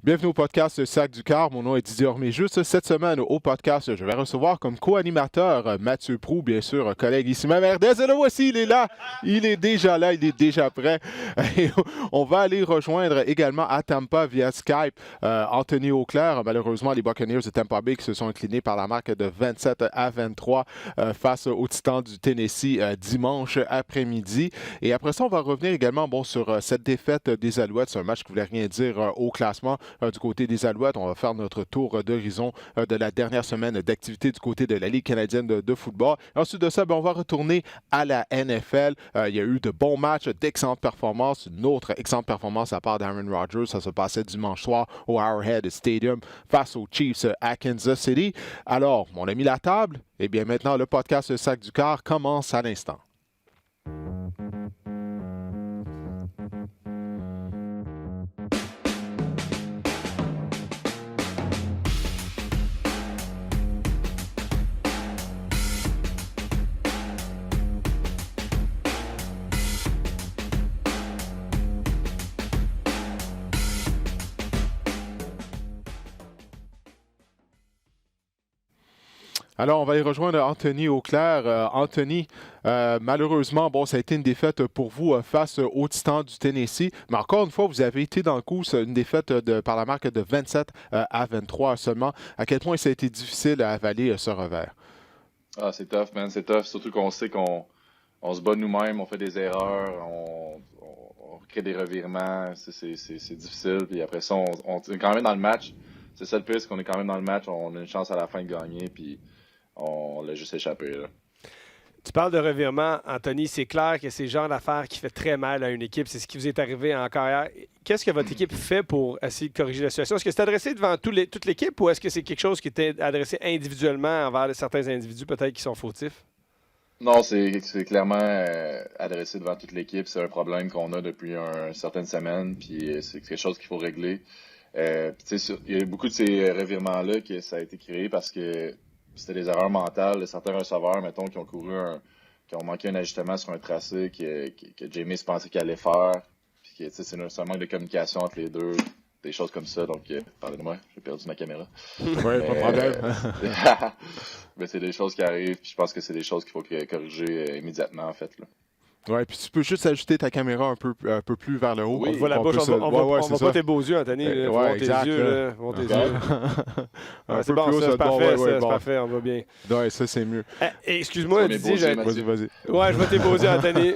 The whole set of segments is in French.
Bienvenue au podcast Sac du Car. Mon nom est Didier Ormé. Juste cette semaine au podcast, je vais recevoir comme co-animateur Mathieu Proulx, bien sûr, collègue ici même Herdez. Et le voici, il est là. Il est déjà là, il est déjà prêt. Et on va aller rejoindre également à Tampa via Skype Anthony Auclair. Malheureusement, les Buccaneers de Tampa Bay qui se sont inclinés par la marque de 27-23 face aux Titans du Tennessee dimanche après-midi. Et après ça, on va revenir également sur cette défaite des Alouettes. C'est un match qui ne voulait rien dire au classement. Du côté des Alouettes, on va faire notre tour d'horizon de la dernière semaine d'activité du côté de la Ligue canadienne de football. Ensuite de ça, on va retourner à la NFL. Il y a eu de bons matchs, d'excellentes performances. Une autre excellente performance à part d'Aaron Rodgers. Ça se passait dimanche soir au Arrowhead Stadium face aux Chiefs à Kansas City. Alors, on a mis la table. Et bien maintenant, le podcast Sac du Car commence à l'instant. Alors, on va y rejoindre Anthony Auclair. Anthony, malheureusement, ça a été une défaite pour vous face aux Titans du Tennessee. Mais encore une fois, vous avez été dans le coup, une défaite par la marque de 27-23 seulement. À quel point ça a été difficile à avaler ce revers? Ah, c'est tough, man. C'est tough. Surtout qu'on sait qu'on se bat nous-mêmes, on fait des erreurs, on crée des revirements. C'est difficile. Puis après ça, on est quand même dans le match. C'est ça le pire, c'est qu'on est quand même dans le match. On a une chance à la fin de gagner. Puis on l'a juste échappé, là. Tu parles de revirement, Anthony. C'est clair que c'est le genre d'affaire qui fait très mal à une équipe. C'est ce qui vous est arrivé en carrière. Qu'est-ce que votre équipe fait pour essayer de corriger la situation? Est-ce que c'est adressé devant toute l'équipe ou est-ce que c'est quelque chose qui était adressé individuellement envers certains individus peut-être qui sont fautifs? Non, c'est clairement adressé devant toute l'équipe. C'est un problème qu'on a depuis une certaine semaine. Puis c'est quelque chose qu'il faut régler. Il y a beaucoup de ces revirements-là que ça a été créé parce que c'était des erreurs mentales de certains receveurs, mettons, qui ont manqué un ajustement sur un tracé que James pensait qu'il allait faire. Puis que c'est un manque de communication entre les deux, des choses comme ça. Donc, pardonnez-moi, j'ai perdu ma caméra. Oui, pas de problème. Mais c'est des choses qui arrivent, puis je pense que c'est des choses qu'il faut corriger immédiatement, en fait, là. Oui, puis tu peux juste ajuster ta caméra un peu plus vers le haut. Oui, on voit la bouche, on voit pas tes beaux yeux, Anthony. Exact. Tes yeux. C'est bon, plus haut, ça, c'est parfait, c'est bon. parfait, on va bien. Oui, ça, c'est mieux. Excuse-moi, Didier. Vas-y. Ouais, je vois tes beaux yeux, Anthony.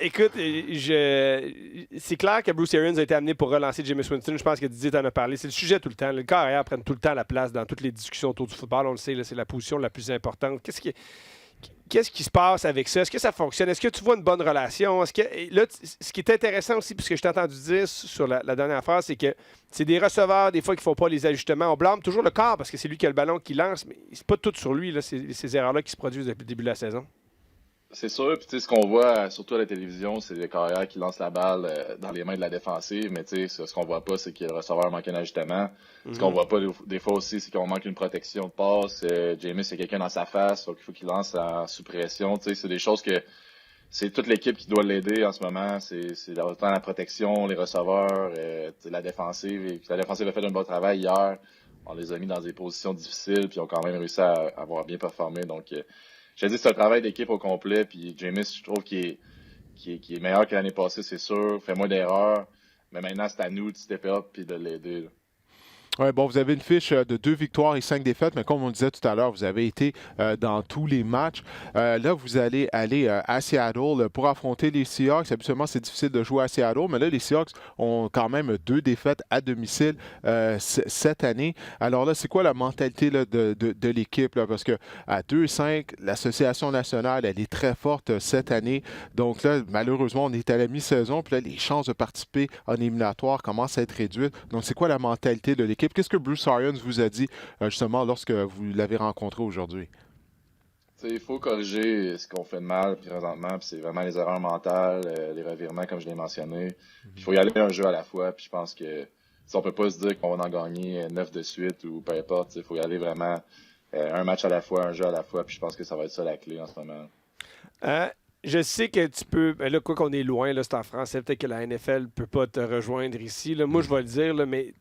Écoute, c'est clair que Bruce Arians a été amené pour relancer Jameis Winston. Je pense que Didier t'en a parlé. C'est le sujet tout le temps. Le carrière prend tout le temps la place dans toutes les discussions autour du football. On le sait, là, c'est la position la plus importante. Qu'est-ce qui se passe avec ça? Est-ce que ça fonctionne? Est-ce que tu vois une bonne relation? Ce qui est intéressant aussi, puisque je t'ai entendu dire sur la dernière phrase, c'est que c'est des receveurs, des fois, qui ne font pas les ajustements. On blâme toujours le corps parce que c'est lui qui a le ballon qui lance, mais c'est pas tout sur lui, là, ces erreurs-là qui se produisent depuis le début de la saison. C'est sûr, puis ce qu'on voit surtout à la télévision, c'est les carrières qui lancent la balle dans les mains de la défensive, mais ce qu'on voit pas, c'est que le receveur manque un ajustement. Ce qu'on voit pas des fois aussi, c'est qu'on manque une protection de passe. James, c'est quelqu'un dans sa face, donc il faut qu'il lance en sous pression. C'est des choses que c'est toute l'équipe qui doit l'aider en ce moment. C'est autant la protection, les receveurs, la défensive. Et la défensive a fait un bon travail hier. On les a mis dans des positions difficiles, puis ils ont quand même réussi à avoir bien performé. Donc, j'ai dit c'est un travail d'équipe au complet, puis James, je trouve qu'il est meilleur que l'année passée, c'est sûr, fait moins d'erreurs, mais maintenant c'est à nous de step up et de l'aider, là. Oui, vous avez une fiche de 2 victoires et 5 défaites, mais comme on disait tout à l'heure, vous avez été dans tous les matchs. Là, vous allez aller à Seattle pour affronter les Seahawks. Habituellement, c'est difficile de jouer à Seattle, mais là, les Seahawks ont quand même 2 défaites à domicile cette année. Alors là, c'est quoi la mentalité là, de l'équipe? Là? Parce que à 2-5, l'association nationale, elle est très forte cette année. Donc là, malheureusement, on est à la mi-saison, puis là, les chances de participer en éliminatoire commencent à être réduites. Donc, c'est quoi la mentalité de l'équipe? Qu'est-ce que Bruce Arians vous a dit justement lorsque vous l'avez rencontré aujourd'hui? Il faut corriger ce qu'on fait de mal présentement, puis c'est vraiment les erreurs mentales, les revirements comme je l'ai mentionné. Il faut y aller un jeu à la fois, puis je pense que on peut pas se dire qu'on va en gagner 9 de suite ou peu importe. Il faut y aller vraiment un match à la fois, un jeu à la fois, puis je pense que ça va être ça la clé en ce moment. Je sais que tu peux. Ben là, quoi qu'on est loin, là, c'est en français. Peut-être que la NFL ne peut pas te rejoindre ici. Là. Moi, je vais le dire, là, mais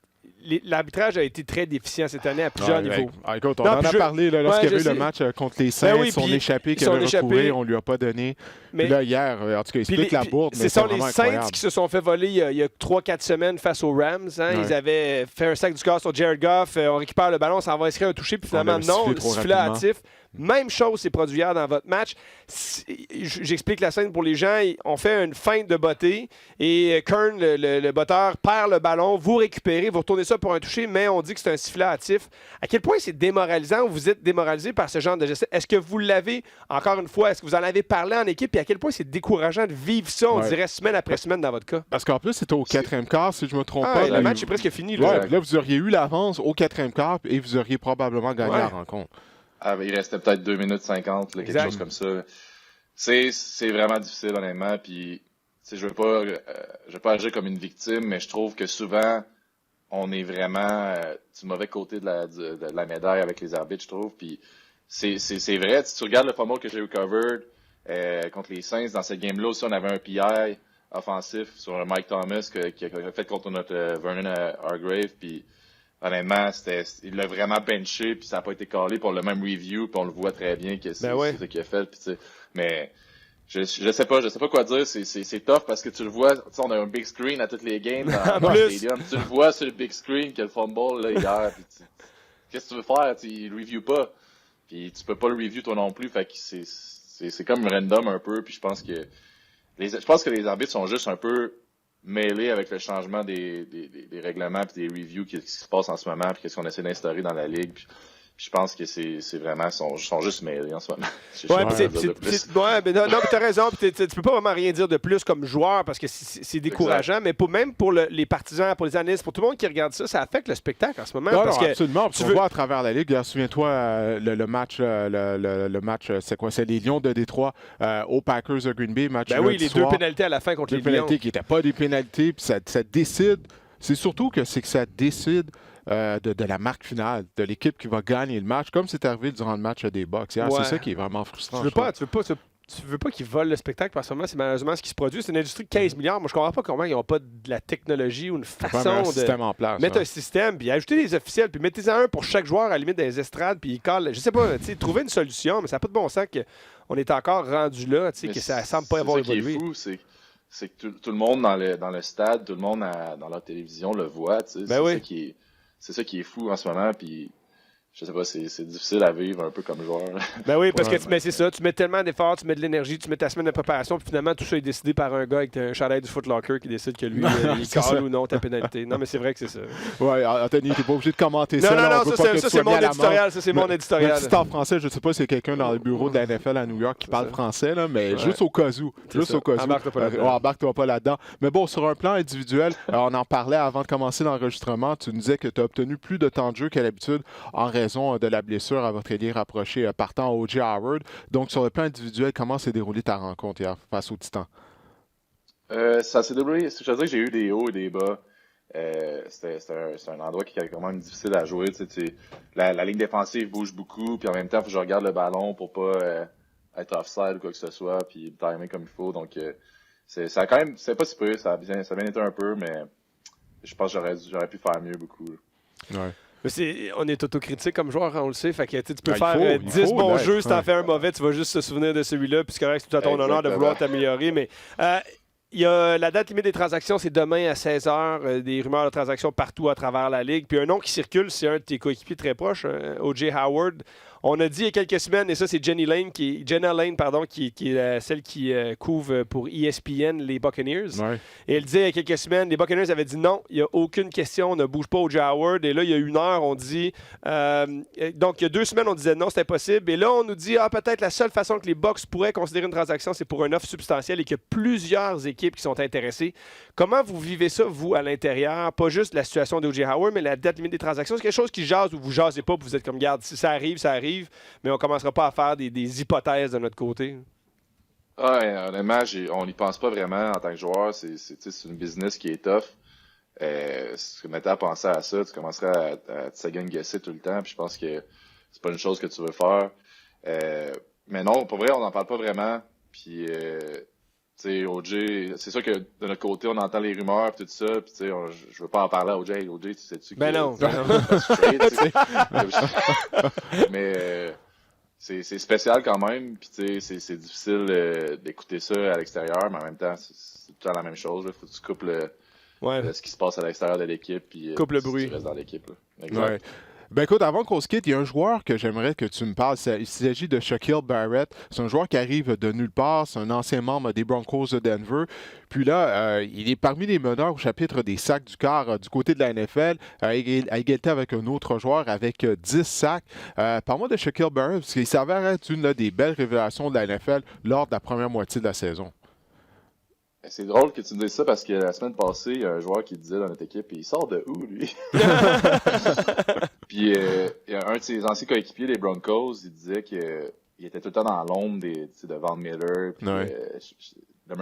l'arbitrage a été très déficient cette année à plusieurs niveaux. Écoute, on en a parlé lorsqu'il y avait eu le match contre les Saints, son échappé qu'il avait recouvré, on ne lui a pas donné. Mais là, hier, en tout cas, il explique la bourde. Ce sont les Saints qui se sont fait voler il y a 3-4 semaines face aux Rams. Hein. Ils avaient fait un sac du corps sur Jared Goff. On récupère le ballon, on s'en va inscrire un toucher, puis finalement, non, le sifflet hâtif. Même chose s'est produit hier dans votre match. J'explique la scène pour les gens. On fait une feinte de botter et Kern, le botteur, perd le ballon. Vous récupérez, vous retournez ça pour un toucher, mais on dit que c'est un sifflet hâtif. À quel point c'est démoralisant ou vous êtes démoralisé par ce genre de geste? Est-ce que vous l'avez, encore une fois, est-ce que vous en avez parlé en équipe? Et à quel point c'est décourageant de vivre ça, on dirait, semaine après semaine dans votre cas? Parce qu'en plus, c'était au 4e quart, si je ne me trompe pas. Le match est presque fini. Là, vous auriez eu l'avance au 4e quart et vous auriez probablement gagné la rencontre. Il restait peut-être 2 minutes 50, là, quelque chose comme ça. C'est vraiment difficile, honnêtement. Puis, je veux pas agir comme une victime, mais je trouve que souvent, on est vraiment du mauvais côté de la médaille avec les arbitres, je trouve. Puis, c'est vrai. Si tu regardes le fumble que j'ai recovered contre les Saints, dans cette game-là aussi, on avait un PI offensif sur Mike Thomas qui a fait contre notre Vernon Hargrave. Puis, honnêtement, il l'a vraiment benché, puis ça n'a pas été callé pour le même review, puis on le voit très bien que c'est ce qu'il a fait. Puis, mais je sais pas quoi dire. C'est tough parce que tu le vois, on a un big screen à toutes les games dans le stadium. Tu le vois sur le big screen que le fumble là, hier. Qu'est-ce que tu veux faire? Il review pas. Puis tu peux pas le review toi non plus. Fait que c'est comme random un peu. Puis je pense que les arbitres sont juste un peu mêlés avec le changement des règlements et des reviews qui se passent en ce moment, puis qu'est-ce qu'on essaie d'instaurer dans la ligue. Puis je pense que c'est vraiment, ils sont juste mêlés en ce moment. Mais t'as raison. Tu peux pas vraiment rien dire de plus comme joueur parce que c'est décourageant, mais même pour les partisans, pour les analystes, pour tout le monde qui regarde ça, ça affecte le spectacle en ce moment. Absolument. Tu vois à travers la ligue. Souviens-toi le match, c'est quoi? C'est les Lions de Détroit aux Packers de Green Bay. Les 2 pénalités à la fin contre les Lions. 2 pénalités qui n'étaient pas des pénalités, puis ça décide. C'est surtout que ça décide de la marque finale, de l'équipe qui va gagner le match, comme c'est arrivé durant le match des Bucks. C'est ça qui est vraiment frustrant. Tu veux pas qu'ils volent le spectacle parce que c'est malheureusement ce qui se produit. C'est une industrie de 15 milliards. Moi, je comprends pas comment ils n'ont pas de la technologie ou une façon de système en place, mettre un système, puis ajouter des officiels, puis mettez-en un pour chaque joueur à la limite des estrades, puis ils calent. Je sais pas, trouver une solution, mais ça n'a pas de bon sens qu'on est encore rendu là, que ça semble pas avoir évolué. Ce qui est fou, c'est que tout le monde dans le stade, tout le monde dans leur télévision le voit. C'est ça qui est fou en ce moment, puis je sais pas, c'est difficile à vivre un peu comme joueur. Parce que c'est ça, tu mets tellement d'efforts, tu mets de l'énergie, tu mets ta semaine de préparation, puis finalement tout ça est décidé par un gars avec un chandail du Foot Locker qui décide que lui, il cale ou non ta pénalité. Non, mais c'est vrai que c'est ça. Ouais, Anthony, t'es pas obligé de commenter ça. Non, ça c'est mon éditorial. Ça c'est mon éditorial. Si c'est en français, je sais pas si c'est quelqu'un dans le bureau de la NFL à New York qui parle français, là, mais juste au cas où. Embarque-toi pas là-dedans. Mais bon, sur un plan individuel, on en parlait avant de commencer l'enregistrement. Tu nous disais que tu as obtenu plus de temps de jeu qu'à l'habitude en raison de la blessure à votre ailier rapproché partant O.J. Howard. Donc, sur le plan individuel, comment s'est déroulée ta rencontre hier face aux Titans? Ça s'est déroulé. Je veux dire que j'ai eu des hauts et des bas. C'est un endroit qui est quand même difficile à jouer. La ligne défensive bouge beaucoup, puis en même temps, il faut que je regarde le ballon pour pas être offside ou quoi que ce soit, puis le timer comme il faut. Donc, c'est pas si peu. Ça a bien été un peu, mais je pense que j'aurais pu faire mieux beaucoup. Ouais. On est autocritique comme joueur, on le sait. Fait que tu peux faire 10 bons jeux, si t'en fais un mauvais, tu vas juste te souvenir de celui-là. Puis c'est correct, c'est tout à ton honneur de vouloir t'améliorer. Mais il y a la date limite des transactions, c'est demain à 16h. Des rumeurs de transactions partout à travers la ligue. Puis un nom qui circule, c'est un de tes coéquipiers très proches, O.J. Howard. On a dit il y a quelques semaines, et ça c'est Jenna Lane, qui est celle qui couvre pour ESPN les Buccaneers. Ouais. Et elle disait il y a quelques semaines, les Buccaneers avaient dit non, il n'y a aucune question, ne bouge pas O.J. Howard. Et là, il y a 1 heure, on dit... donc, il y a 2 semaines, on disait non, c'était impossible. Et là, on nous dit, peut-être la seule façon que les Bucs pourraient considérer une transaction, c'est pour une offre substantielle et qu'il y a plusieurs équipes qui sont intéressées. Comment vous vivez ça, vous, à l'intérieur? Pas juste la situation d'O.J. Howard, mais la date limite des transactions. C'est quelque chose qui jase ou vous jasez pas, puis vous êtes comme, regarde, si ça arrive, ça arrive. Mais on ne commencera pas à faire des hypothèses de notre côté. Honnêtement, on n'y pense pas vraiment en tant que joueur. C'est une business qui est tough. Si tu te mettais à penser à ça, tu commencerais à te second-guesser tout le temps. Puis je pense que c'est pas une chose que tu veux faire. Mais non, pour vrai, on n'en parle pas vraiment. Puis, tu sais, OJ, c'est sûr que de notre côté, on entend les rumeurs et tout ça. Puis, tu sais, je veux pas en parler à OJ. Hey, OJ, tu sais-tu Ben que non. Mais c'est spécial quand même. Puis, tu sais, c'est difficile d'écouter ça à l'extérieur, mais en même temps, c'est tout le temps la même chose. Il faut que tu coupes ce qui se passe à l'extérieur de l'équipe. Puis, coupe le si bruit. tu restes dans l'équipe. Exact. Ouais. Ben écoute, avant qu'on se quitte, il y a un joueur que j'aimerais que tu me parles. Il s'agit de Shaquille Barrett. C'est un joueur qui arrive de nulle part. C'est un ancien membre des Broncos de Denver. Puis là, il est parmi les meneurs au chapitre des sacs du quart du côté de la NFL, à égalité avec un autre joueur avec 10 sacs. Parle-moi de Shaquille Barrett, parce qu'il s'avère être une des belles révélations de la NFL lors de la première moitié de la saison. C'est drôle que tu me dises ça parce que la semaine passée, il y a un joueur qui disait dans notre équipe, il sort de où, lui? Puis il y a un de ses anciens coéquipiers des Broncos, il disait qu'il était tout le temps dans l'ombre de Von Miller. Puis,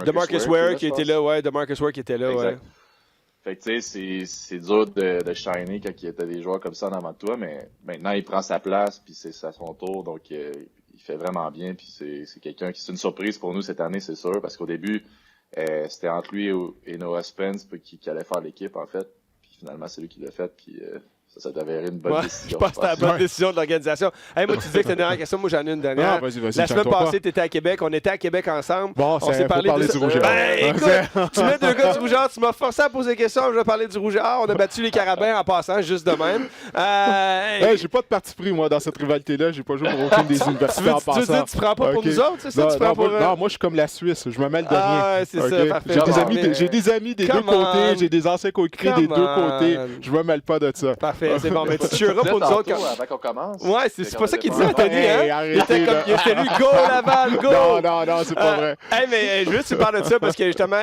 de Marcus Ware qui était là, ouais. De Marcus Ware qui était là, exact. ouais. Fait que tu sais, c'est dur de shiner quand il y a des joueurs comme ça en avant de toi, mais maintenant il prend sa place, puis c'est à son tour, donc il fait vraiment bien, puis c'est quelqu'un qui c'est une surprise pour nous cette année, c'est sûr, parce qu'au début, c'était entre lui et Noah Spence qui allait faire l'équipe, en fait. Puis finalement, c'est lui qui l'a fait. Puis ça s'avérait une bonne décision. Je pense que c'était la bonne décision de l'organisation. Hey, moi, tu disais que c'était une dernière question. Moi, j'en ai une dernière. Vas-y, la semaine passée, tu étais à Québec. On était à Québec ensemble. Bon, on s'est parlé du Rougeard. Ben, écoute, tu mets deux gars du Rougeard. Tu m'as forcé à poser des questions. Je vais parler du Rougeard. On a battu les Carabins en passant, juste de même. J'ai pas de parti pris, moi, dans cette rivalité-là. J'ai pas joué pour aucune des universités en passant. Tu veux dire, tu prends pas pour nous autres, c'est ça? Non, moi, je suis comme la Suisse. Je me mêle de rien. Ah, c'est ça, parfait. J'ai des amis des deux côtés. J'ai des anciens coéquipiers des deux côtés. Je me mêle pas de ça. Parfait, c'est bon. Mais tu cheeras pour nous autres. Avant qu'on commence. Ouais, c'est pas ça qu'il disait, Anthony. Il était lui, go Laval, go! Non, c'est pas vrai. Mais je veux que tu parles de ça parce que justement,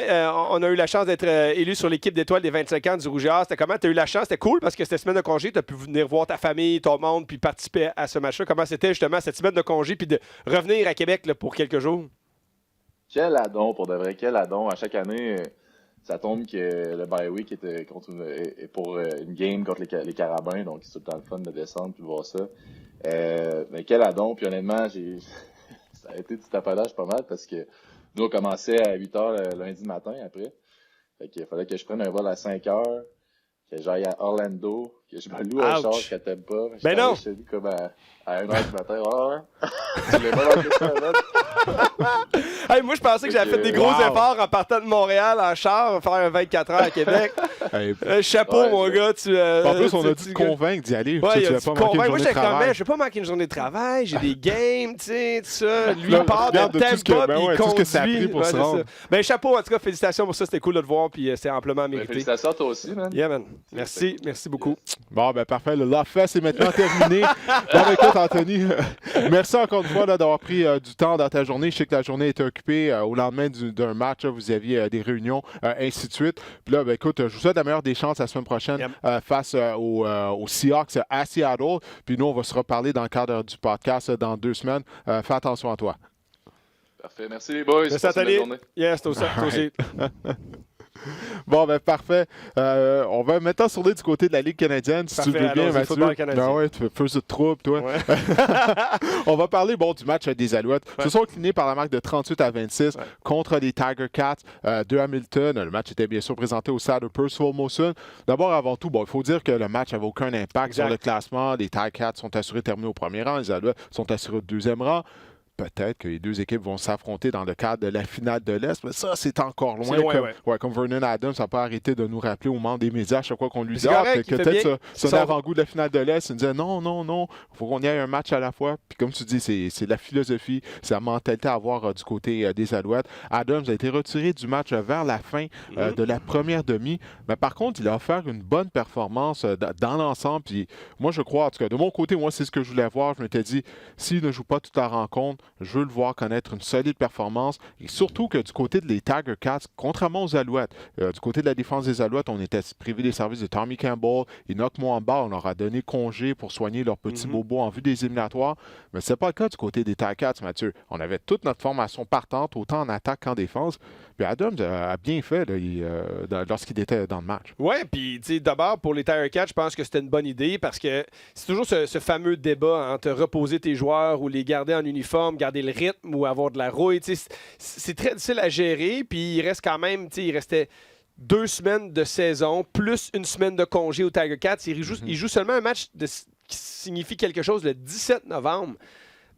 on a eu la chance d'être élu sur l'équipe d'étoiles des 25 ans du Rougeard. C'était comment? Tu as eu la chance? C'était cool parce que c'était semaine de congé. Tu as pu venir voir ta famille, ton monde, puis participer à ce match-là. Comment c'était justement cette semaine de congé puis de revenir à Québec là, pour quelques jours? Quel addon, pour de vrai, quel addon. À chaque année, ça tombe que le bye week était pour une game contre les Carabins, donc c'est tout le temps le fun de descendre puis de voir ça. Mais quel addon, puis honnêtement, ça a été du taponnage pas mal parce que nous, on commençait à 8h lundi matin après. Fait qu'il fallait que je prenne un vol à 5h, que j'aille à Orlando, que je me loue un char que t'aimes pas. Ben non! Je suis comme à 1h du matin. Tu l'as pas manqué ça, Hey, moi, je pensais que j'avais fait des gros efforts en partant de Montréal en char, faire un 24 heures à Québec. Chapeau, mon gars. En plus, on a dû te convaincre d'y aller. Ouais, tu vas pas manquer une journée de travail. Je vais pas manquer une journée de travail. J'ai des games, tu sais, tout ça. Lui, il part de Tampa, puis il conduit. Tout ce que ça a pris pour se rendre. Ben, chapeau, en tout cas, félicitations pour ça. C'était cool de te voir, puis c'est amplement mérité. Félicitations à toi aussi, man. Yeah, man. Merci beaucoup. Bon, ben parfait. Le Love Fest est maintenant terminé. Bon, écoute, Anthony, merci encore une fois d'avoir pris du temps dans ta journée. Je sais que la journée était occupée au lendemain d'un match. Vous aviez des réunions, ainsi de suite. Puis là, ben écoute, je vous souhaite la meilleure des chances la semaine prochaine face aux Seahawks à Seattle. Puis nous, on va se reparler dans le cadre du podcast dans 2 semaines. Fais attention à toi. Parfait. Merci les boys. Merci Anthony. Yes, toi aussi. Bon, ben parfait. On va maintenant tourner du côté de la Ligue canadienne, si tu veux bien, Mathieu. Ben ouais, tu fais de trouble, toi. Ouais. On va parler du match des Alouettes. Ils se sont inclinés par la marque de 38-26 contre les Tiger Cats de Hamilton. Le match était bien sûr présenté au stade de Percival Molson. D'abord, avant tout, il faut dire que le match n'avait aucun impact sur le classement. Les Tiger Cats sont assurés de terminer au premier rang. Les Alouettes sont assurés au deuxième rang. Peut-être que les deux équipes vont s'affronter dans le cadre de la finale de l'Est, mais ça, c'est encore loin. Comme Vernon Adams n'a pas arrêté de nous rappeler aux membres des médias à chaque fois qu'on lui dit que peut-être c'est un avant-goût de la finale de l'Est. Il nous disait non, il faut qu'on y ait un match à la fois. Puis comme tu dis, c'est la philosophie, c'est la mentalité à avoir du côté des Alouettes. Adams a été retiré du match vers la fin de la première demi, mais par contre, il a offert une bonne performance dans l'ensemble. Puis moi, je crois, en tout cas, de mon côté, moi, c'est ce que je voulais voir. Je m'étais dit, s'il ne joue pas toute la rencontre, je veux le voir connaître une solide performance et surtout que du côté des Tiger Cats, contrairement aux Alouettes, du côté de la défense des Alouettes, on était privé des services de Tommy Campbell et Enoch Mwamba. On leur a donné congé pour soigner leurs petits bobos en vue des éliminatoires. Mais ce n'est pas le cas du côté des Tiger Cats, Mathieu. On avait toute notre formation partante, autant en attaque qu'en défense. Puis Adams a bien fait là, lorsqu'il était dans le match. Oui, puis d'abord, pour les Tiger Cats, je pense que c'était une bonne idée parce que c'est toujours ce fameux débat entre reposer tes joueurs ou les garder en uniforme, garder le rythme ou avoir de la rouille. C'est très difficile à gérer, puis il reste quand même, il restait 2 semaines de saison plus une semaine de congé aux Tiger Cats. Il joue seulement un match qui signifie quelque chose le 17 novembre.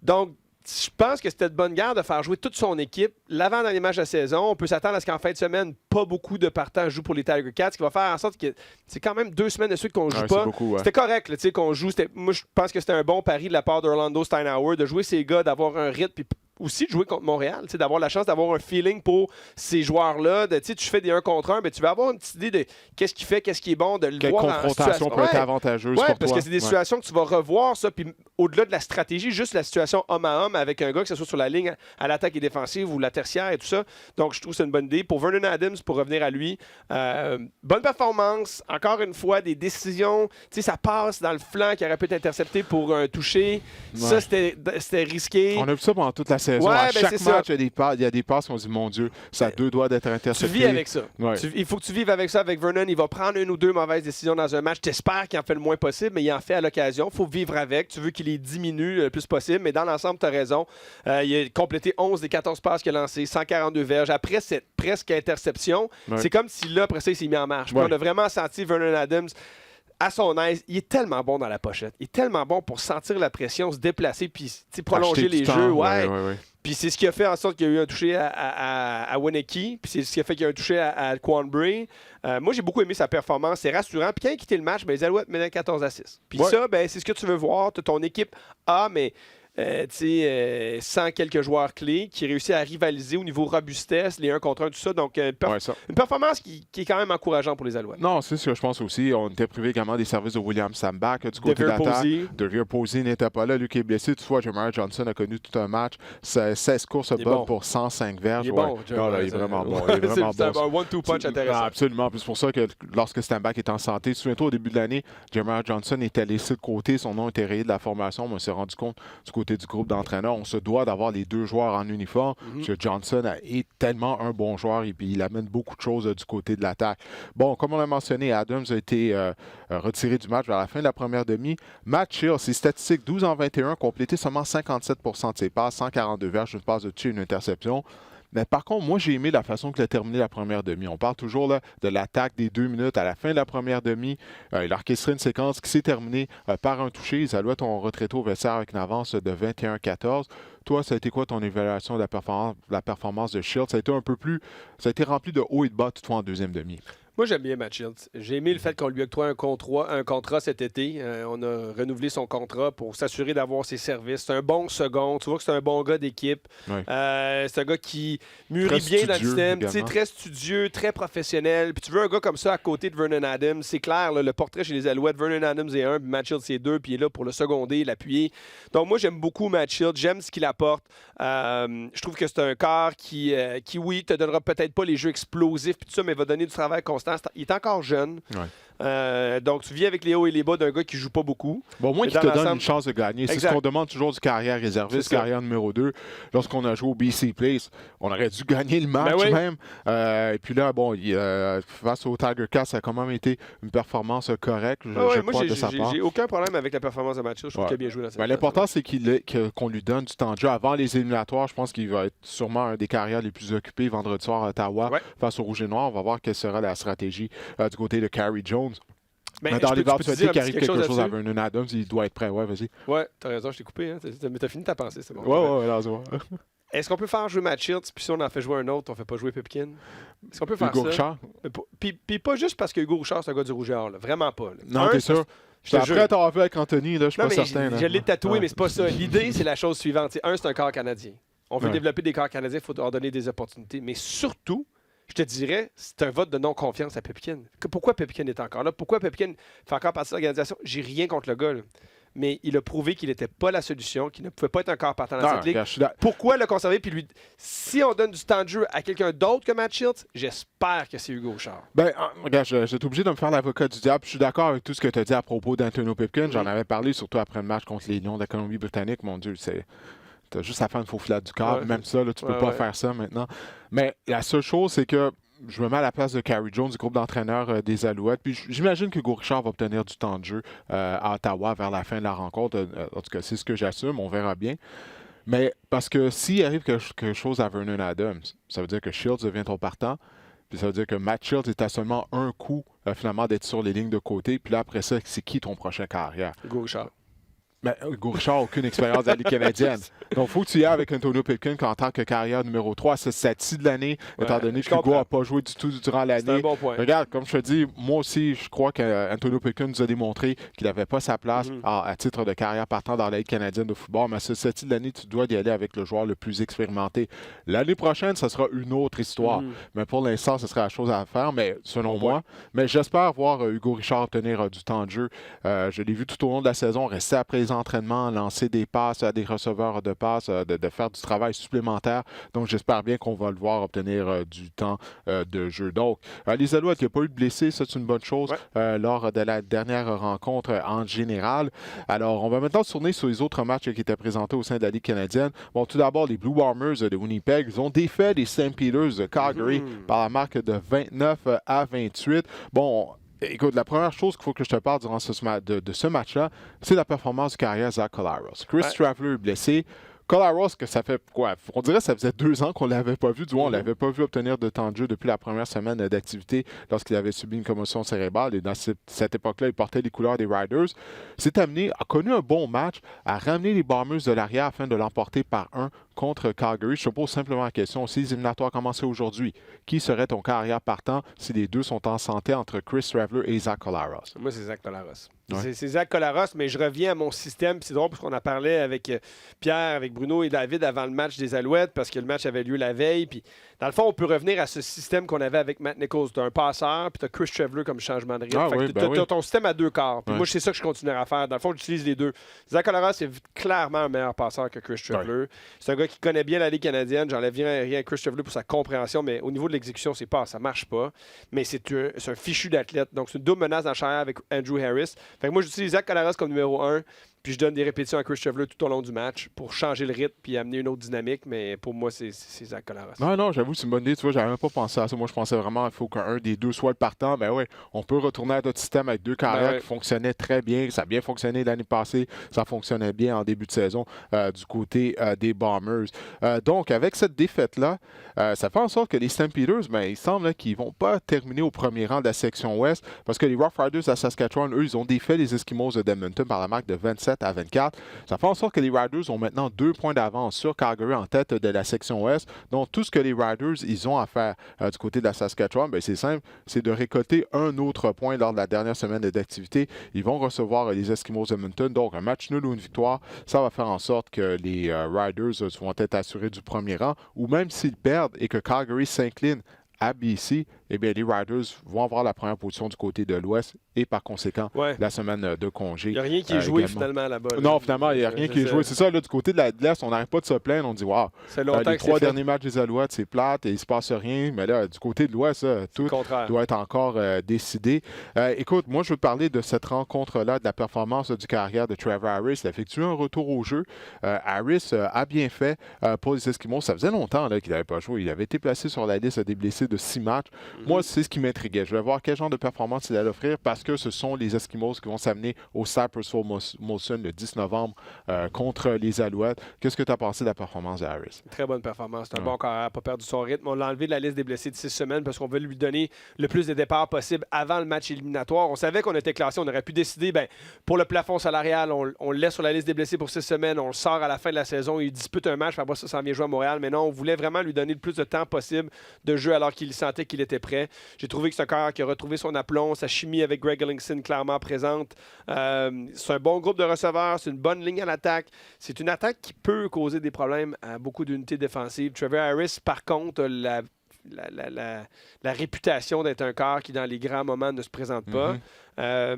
Donc, je pense que c'était de bonne guerre de faire jouer toute son équipe l'avant dans les matchs de saison. On peut s'attendre à ce qu'en fin de semaine, pas beaucoup de partants jouent pour les Tiger Cats, ce qui va faire en sorte que c'est quand même 2 semaines de suite qu'on joue pas. Beaucoup, ouais. C'était correct là, qu'on joue. Moi, je pense que c'était un bon pari de la part d'Orlando Steinauer de jouer ces gars, d'avoir un rythme, puis aussi de jouer contre Montréal, d'avoir la chance d'avoir un feeling pour ces joueurs-là. Tu fais des 1 contre 1, mais tu vas avoir une petite idée de qu'est-ce qu'il fait, qu'est-ce qui est bon, de le quelle voir en confrontation peut être avantageuse pour toi. parce que c'est des situations que tu vas revoir, ça, puis au-delà de la stratégie, juste la situation homme à homme avec un gars, que ce soit sur la ligne à l'attaque et défensive ou la tertiaire et tout ça. Donc, je trouve que c'est une bonne idée. Pour Vernon Adams, pour revenir à lui, bonne performance. Encore une fois, des décisions. Ça passe dans le flanc qui aurait pu être intercepté pour un toucher. Ouais. Ça, c'était risqué. On a vu ça pendant toute la saison. Ouais, à chaque match, il y a des passes où on dit, mon Dieu, ça a 2 doigts d'être intercepté. Tu vis avec ça. Ouais. Il faut que tu vives avec ça avec Vernon. Il va prendre 1 ou 2 mauvaises décisions dans un match. T'espères qu'il en fait le moins possible, mais il en fait à l'occasion. Il faut vivre avec. Tu veux qu'il les diminue le plus possible, mais dans l'ensemble, tu as raison. Il a complété 11 des 14 passes qu'il a lancées, 142 verges. Après cette presque interception, c'est comme si là, après ça, il s'est mis en marche. On a vraiment senti Vernon Adams à son aise. Il est tellement bon dans la pochette. Il est tellement bon pour sentir la pression, se déplacer, puis prolonger les jeux. Ouais. Puis c'est ce qui a fait en sorte qu'il y a eu un touché à Winicky, puis c'est ce qui a fait qu'il y a eu un touché à Quanbury. Moi, j'ai beaucoup aimé sa performance. C'est rassurant. Puis quand il a quitté le match, les Alouettes menaient 14-6. Puis ça, c'est ce que tu veux voir. Ton équipe a, mais sans quelques joueurs clés, qui réussit à rivaliser au niveau robustesse, les 1 contre 1, tout ça. Donc, une performance qui est quand même encourageante pour les Alouettes. Non, c'est ce que je pense aussi. On était privé également des services de William Sambach du côté de l'attaque. Devere Posey n'était pas là. Luc est blessé. Toutefois, Jamar Johnson a connu tout un match. 16 courses bob pour 105 verges. Il est bon. Il est vraiment bon. Il est vraiment c'est un one-two punch intéressant. Absolument. C'est pour ça que lorsque Sambach est en santé, souviens-toi, au début de l'année, Jamar Johnson était laissé de côté. Son nom était rayé de la formation. On s'est rendu compte du côté du groupe d'entraîneurs, on se doit d'avoir les 2 joueurs en uniforme. Parce que Johnson est tellement un bon joueur et puis il amène beaucoup de choses du côté de l'attaque. Bon, comme on l'a mentionné, Adams a été retiré du match vers la fin de la première demi. Matt Shields, ses statistiques 12 en 21, complété seulement 57 % de ses passes, 142 verges, une passe de toucher, une interception. Mais par contre, moi, j'ai aimé la façon qu'il a terminé la première demi. On parle toujours là, de l'attaque des 2 minutes à la fin de la première demi. Il a orchestré une séquence qui s'est terminée par un touché. Les Alouettes ont retraité au vestiaire avec une avance de 21-14. Toi, ça a été quoi ton évaluation de la performance de Shields? Ça a été un peu plus... Ça a été rempli de haut et de bas toutefois en deuxième demi. Moi, j'aime bien Matt Shields. J'ai aimé le fait qu'on lui octroie un contrat cet été. On a renouvelé son contrat pour s'assurer d'avoir ses services. C'est un bon second. Tu vois que c'est un bon gars d'équipe. Oui. C'est un gars qui mûrit bien dans le système. Très studieux, très professionnel. Puis tu veux un gars comme ça à côté de Vernon Adams. C'est clair, là, le portrait chez les Alouettes, Vernon Adams est 1, puis Matt Shields c'est 2, puis il est là pour le seconder, l'appuyer. Donc moi, j'aime beaucoup Matt Shields. J'aime ce qu'il apporte. Je trouve que c'est un corps qui oui, te donnera peut-être pas les jeux explosifs, puis tout ça, mais va donner du travail constant. Il est encore jeune. Ouais. Donc, tu vis avec les hauts et les bas d'un gars qui joue pas beaucoup. Bon, au moins, qui te donne une chance de gagner. C'est ce qu'on demande toujours du carrière réserviste, carrière numéro 2. Lorsqu'on a joué au BC Place, on aurait dû gagner le match même. Et puis là, bon, face au Tiger Cats, ça a quand même été une performance correcte, je crois, de sa part. J'ai aucun problème avec la performance de Mathieu. Je trouve qu'il a bien joué dans cette l'important, c'est qu'on lui donne du temps de jeu. Avant les éliminatoires, je pense qu'il va être sûrement un des carrières les plus occupés vendredi soir à Ottawa face au Rouge et Noir. On va voir quelle sera la stratégie du côté de Carey Jones. Mais dans l'éventualité qu'il arrive quelque chose à Vernon Adams, il doit être prêt. Ouais, vas-y. Ouais, t'as raison, je t'ai coupé. Hein. T'as fini ta pensée, c'est bon. Ouais, là, Est-ce qu'on peut faire jouer Matt Shields, puis si on en fait jouer un autre, on fait pas jouer Pipkin? Est-ce qu'on peut faire Hugo ça? Richard? Puis pas juste parce que Hugo Richard, c'est un gars du Rouge et Or, là. Vraiment pas. Là. Non, t'es sûr? Je suis prêt à t'avoir vu avec Anthony, là, je suis pas certain. Je l'ai tatoué, mais c'est pas ça. L'idée, c'est la chose suivante. C'est un corps canadien. On veut développer des corps canadiens, il faut leur donner des opportunités. Mais surtout, je te dirais, c'est un vote de non-confiance à Pepkin. Pourquoi Pepkin est encore là? Pourquoi Pepkin fait encore partie de l'organisation? J'ai rien contre le gars, là. Mais il a prouvé qu'il n'était pas la solution, qu'il ne pouvait pas être un corps partant dans cette ligue. Pourquoi le conserver? Puis lui, si on donne du temps de jeu à quelqu'un d'autre que Matt Shields, j'espère que c'est Hugo Richard. Ben, regarde, je suis obligé de me faire l'avocat du diable. Je suis d'accord avec tout ce que tu as dit à propos d'Antonio Pipkin. J'en avais parlé, surtout après le match contre les Lions de la Colombie-Britannique. Mon Dieu, Tu as juste à faire une faufilade du corps. Ouais. Même ça, là, tu peux pas faire ça maintenant. Mais la seule chose, c'est que je me mets à la place de Carey Jones, du groupe d'entraîneurs des Alouettes. Puis j'imagine que Hugo Richard va obtenir du temps de jeu à Ottawa vers la fin de la rencontre. En tout cas, c'est ce que j'assume. On verra bien. Mais parce que s'il arrive quelque chose à Vernon Adams, ça veut dire que Shields devient ton partant. Puis ça veut dire que Matt Shields est à seulement un coup, finalement, d'être sur les lignes de côté. Puis là, après ça, c'est qui ton prochain carrière? Hugo Richard. Mais Hugo Richard n'a aucune expérience de la Ligue canadienne. Donc, il faut que tu y ailles avec Antonio Pipkin en tant que carrière numéro 3 à ce stade-ci de l'année, étant donné que Hugo n'a pas joué du tout durant l'année. C'est un bon point. Regarde, comme je te dis, moi aussi, je crois qu'Antonio Pipkin nous a démontré qu'il n'avait pas sa place à titre de carrière partant dans la Ligue canadienne de football. Mais à ce stade-ci de l'année, tu dois y aller avec le joueur le plus expérimenté. L'année prochaine, ce sera une autre histoire. Mais pour l'instant, ce serait la chose à faire, mais selon moi. Mais j'espère voir Hugo Richard obtenir du temps de jeu. Je l'ai vu tout au long de la saison, rester après les entraînements, lancer des passes à des receveurs de passes, de faire du travail supplémentaire. Donc, j'espère bien qu'on va le voir obtenir du temps de jeu. Donc, les Alouettes, il n'y a pas eu de blessés, ça, c'est une bonne chose lors de la dernière rencontre en général. Alors, on va maintenant se tourner sur les autres matchs qui étaient présentés au sein de la Ligue canadienne. Bon, tout d'abord, les Blue Bombers de Winnipeg, ils ont défait les St. Peters de Calgary par la marque de 29-28. Bon, écoute, la première chose qu'il faut que je te parle durant de ce match-là, c'est la performance du carrière Zach Collaros. Chris Traveler est blessé. Collaros, que ça fait quoi? On dirait que ça faisait 2 ans qu'on ne l'avait pas vu. Du moins, on ne l'avait pas vu obtenir de temps de jeu depuis la première semaine d'activité lorsqu'il avait subi une commotion cérébrale. Et dans cette époque-là, il portait les couleurs des Riders. S'est amené, a connu un bon match, a ramené les Bombers de l'arrière afin de l'emporter par 1 contre Calgary. Je te pose simplement la question, si les éliminatoires commençaient aujourd'hui, qui serait ton carrière partant si les deux sont en santé entre Chris Traveler et Zach Collaros? Moi, c'est Zach Collaros. C'est Zach Collaros, mais je reviens à mon système. C'est drôle parce qu'on a parlé avec Pierre, avec Bruno et David avant le match des Alouettes parce que le match avait lieu la veille. Puis, dans le fond, on peut revenir à ce système qu'on avait avec Matt Nichols. Tu as un passeur, puis tu as Chris Traveler comme changement de rythme. Tu as ton système à 2 quarts. Puis moi, c'est ça que je continuerai à faire. Dans le fond, j'utilise les deux. Zach Collaros est clairement un meilleur passeur que Chris Traveler. C'est un gars qui connaît bien la Ligue canadienne. J'enlève rien à Chris Traveler pour sa compréhension, mais au niveau de l'exécution, ça marche pas. Mais c'est un fichu d'athlète. Donc, c'est une double menace en charrière avec Andrew Harris. Fait que moi, j'utilise Zach Collaros comme numéro 1. Puis je donne des répétitions à Chris Traveler tout au long du match pour changer le rythme puis amener une autre dynamique. Mais pour moi, c'est Zach Collaros. Non, j'avoue, c'est une bonne idée. Tu vois, j'avais même pas pensé à ça. Moi, je pensais vraiment qu'il faut qu'un des deux soit le partant. Ben oui, on peut retourner à notre système avec 2 carrières qui fonctionnaient très bien. Ça a bien fonctionné l'année passée. Ça fonctionnait bien en début de saison du côté des Bombers. Donc, avec cette défaite-là, ça fait en sorte que les Stampeders, il semble qu'ils vont pas terminer au premier rang de la section ouest parce que les Rough Riders à Saskatchewan, eux, ils ont défait les Eskimos de Edmonton par la marque de 27-24. Ça fait en sorte que les Riders ont maintenant 2 points d'avance sur Calgary en tête de la section ouest. Donc, tout ce que les Riders ils ont à faire du côté de la Saskatchewan, c'est simple, c'est de récolter un autre point lors de la dernière semaine d'activité. Ils vont recevoir les Eskimos d'Edmonton. Donc, un match nul ou une victoire, ça va faire en sorte que les Riders vont être assurés du premier rang. Ou même s'ils perdent et que Calgary s'incline à BC, eh bien, les Riders vont avoir la première position du côté de l'Ouest et par conséquent, la semaine de congé. Il n'y a rien qui est joué finalement là-bas. Non, finalement, il n'y a rien qui est joué. C'est ça, là, du côté de l'Est, on n'arrête pas de se plaindre. On dit, waouh, les 3 derniers matchs des Alouettes, c'est plate et il ne se passe rien. Mais là, du côté de l'Ouest, tout doit être encore décidé. Écoute, moi, je veux te parler de cette rencontre-là, de la performance du carrière de Trevor Harris. Il a effectué un retour au jeu. Harris a bien fait pour les Eskimos. Ça faisait longtemps qu'il n'avait pas joué. Il avait été placé sur la liste des blessés de 6 matchs. Moi, c'est ce qui m'intriguait. Je vais voir quel genre de performance il allait offrir parce que ce sont les Eskimos qui vont s'amener au Cypress Molson le 10 novembre contre les Alouettes. Qu'est-ce que tu as pensé de la performance de Harris? Très bonne performance. C'est un bon carrière, n'a pas perdu son rythme. On l'a enlevé de la liste des blessés de 6 semaines parce qu'on veut lui donner le plus de départs possible avant le match éliminatoire. On savait qu'on était classé. On aurait pu décider, pour le plafond salarial, on le laisse sur la liste des blessés pour 6 semaines. On le sort à la fin de la saison. Il dispute un match. Après ça s'en vient jouer à Montréal. Mais non, on voulait vraiment lui donner le plus de temps possible de jeu alors qu'il sentait qu'il était prêt. J'ai trouvé que c'est un carrière qui a retrouvé son aplomb, sa chimie avec Greg Ellingson clairement présente. C'est un bon groupe de receveurs, c'est une bonne ligne à l'attaque. C'est une attaque qui peut causer des problèmes à beaucoup d'unités défensives. Trevor Harris, par contre, a la la réputation d'être un corps qui, dans les grands moments, ne se présente pas.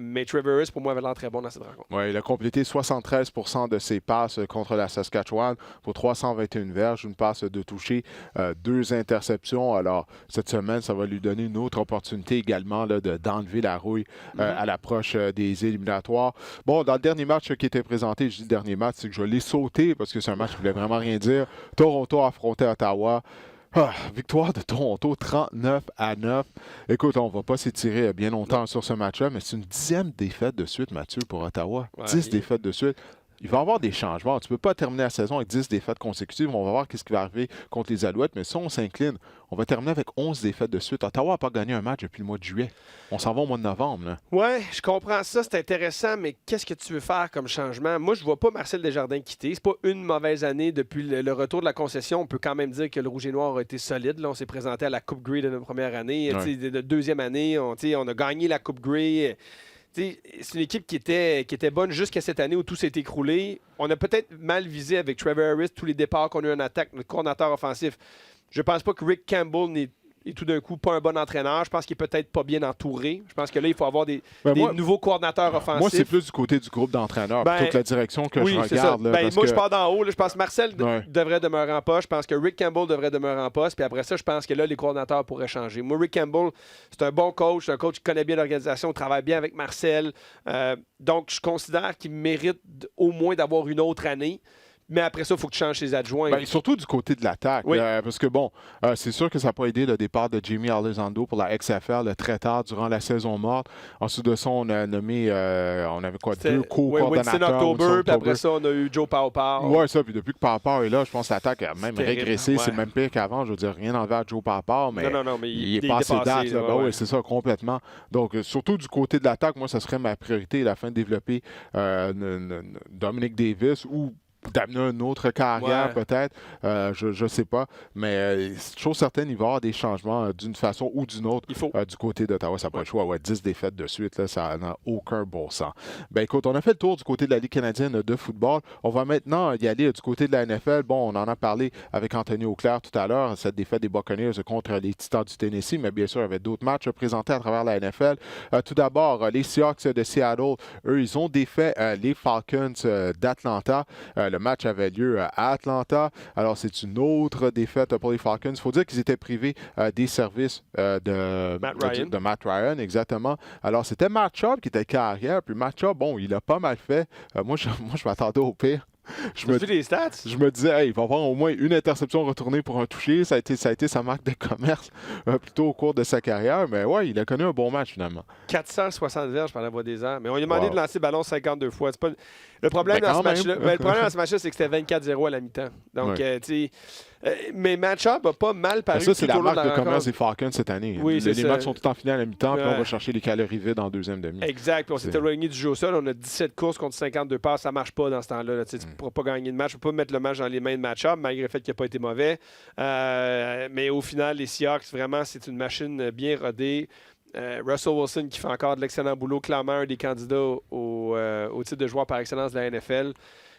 Mais Trevor Harris, pour moi, avait l'air très bon dans cette rencontre. Oui, il a complété 73% de ses passes contre la Saskatchewan pour 321 verges, une passe de toucher, 2 interceptions. Alors, cette semaine, ça va lui donner une autre opportunité également là, d'enlever la rouille à l'approche des éliminatoires. Bon, dans le dernier match qui était présenté, je dis le dernier match, c'est que je l'ai sauté parce que c'est un match qui ne voulait vraiment rien dire. Toronto affrontait Ottawa. Victoire de Toronto, 39-9. Écoute, on ne va pas s'étirer bien longtemps sur ce match-là, mais c'est une 10e défaite de suite, Mathieu, pour Ottawa. 10 défaites de suite. Il va y avoir des changements. Tu ne peux pas terminer la saison avec 10 défaites consécutives. On va voir ce qui va arriver contre les Alouettes. Mais si on s'incline, on va terminer avec 11 défaites de suite. Ottawa n'a pas gagné un match depuis le mois de juillet. On s'en va au mois de novembre. Oui, je comprends ça. C'est intéressant, mais qu'est-ce que tu veux faire comme changement? Moi, je ne vois pas Marcel Desjardins quitter. C'est pas une mauvaise année depuis le retour de la concession. On peut quand même dire que le Rouge et Noir a été solide. Là, on s'est présenté à la Coupe Grey de notre première année. Ouais. De deuxième année, on a gagné la Coupe Grey. C'est une équipe qui était bonne jusqu'à cette année où tout s'est écroulé. On a peut-être mal visé avec Trevor Harris, tous les départs qu'on a eu en attaque, notre coordinateur offensif. Je pense pas que Rick Campbell n'est tout d'un coup pas un bon entraîneur. Je pense qu'il est peut-être pas bien entouré. Je pense que là, il faut avoir des nouveaux coordinateurs offensifs. Moi, c'est plus du côté du groupe d'entraîneurs plutôt que la direction que je regarde. Là, moi, je pars d'en haut. Là, je pense que Marcel devrait demeurer en poste. Je pense que Rick Campbell devrait demeurer en poste. Puis après ça, je pense que là, les coordinateurs pourraient changer. Moi, Rick Campbell, c'est un bon coach. C'est un coach qui connaît bien l'organisation, travaille bien avec Marcel. Donc, je considère qu'il mérite au moins d'avoir une autre année. Mais après ça, il faut que tu changes ses adjoints. Surtout du côté de l'attaque. Oui. Parce que, c'est sûr que ça n'a pas aidé le départ de Jamie Elizondo pour la XFL très tard durant la saison morte. Ensuite de ça, on a nommé, on avait quoi, 2 co-coordonnateurs. Winston October, puis après ça, on a eu Joe Paopao. Oui, ça. Puis depuis que Paopao est là, je pense que l'attaque a même régressé. C'est même pire qu'avant. Je veux dire, rien envers Joe Paopao, mais, mais il est passé date. Oui, c'est ça, complètement. Donc, surtout du côté de l'attaque, moi, ça serait ma priorité, la fin de développer Dominic Davis ou d'amener une autre carrière, peut-être. Je ne sais pas. Mais chose certaine, il va y avoir des changements d'une façon ou d'une autre du côté d'Ottawa. Ça n'a pas le choix. 10 défaites de suite, là, ça n'a aucun bon sens. Ben écoute, on a fait le tour du côté de la Ligue canadienne de football. On va maintenant y aller du côté de la NFL. Bon, on en a parlé avec Anthony Auclair tout à l'heure, cette défaite des Buccaneers contre les Titans du Tennessee, mais bien sûr, il y avait d'autres matchs présentés à travers la NFL. Tout d'abord, les Seahawks de Seattle, eux, ils ont défait les Falcons d'Atlanta. Le match avait lieu à Atlanta. Alors, c'est une autre défaite pour les Falcons. Il faut dire qu'ils étaient privés des services de Matt Ryan, exactement. Alors, c'était Matt Schaub qui était carrière. Puis Matt Schaub, bon, il a pas mal fait. Moi, je m'attendais au pire. Je me disais, il va y avoir au moins une interception retournée pour un touché. Ça a été sa marque de commerce plutôt au cours de sa carrière. Mais ouais, il a connu un bon match finalement. 460 verges pendant la voie des airs. Mais on lui a demandé de lancer le ballon 52 fois. C'est pas... Le problème dans ce match-là, c'est que c'était 24-0 à la mi-temps. Donc, tu sais... mais match-up n'a pas mal paru. Ça, c'est la marque de commerce des Falcons cette année. Oui, les matchs sont tout en finale à la mi-temps, puis on va chercher les calories vides en deuxième demi. Exact. Puis on s'est éloigné du jeu au sol. On a 17 courses contre 52 passes. Ça ne marche pas dans ce temps-là. Tu ne pourras pas gagner de match. Tu ne peux pas mettre le match dans les mains de match-up, malgré le fait qu'il n'a pas été mauvais. Mais au final, les Seahawks, vraiment, c'est une machine bien rodée. Russell Wilson qui fait encore de l'excellent boulot, clairement un des candidats au titre de joueur par excellence de la NFL.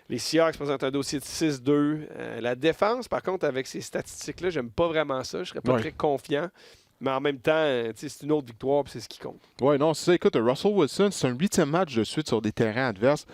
Les Seahawks présentent un dossier de 6-2. La défense, par contre, avec ces statistiques-là, j'aime pas vraiment ça. Je serais pas très confiant. Mais en même temps, c'est une autre victoire, puis c'est ce qui compte. Oui, non, c'est ça. Écoute, Russell Wilson, c'est un 8e match de suite sur des terrains adverses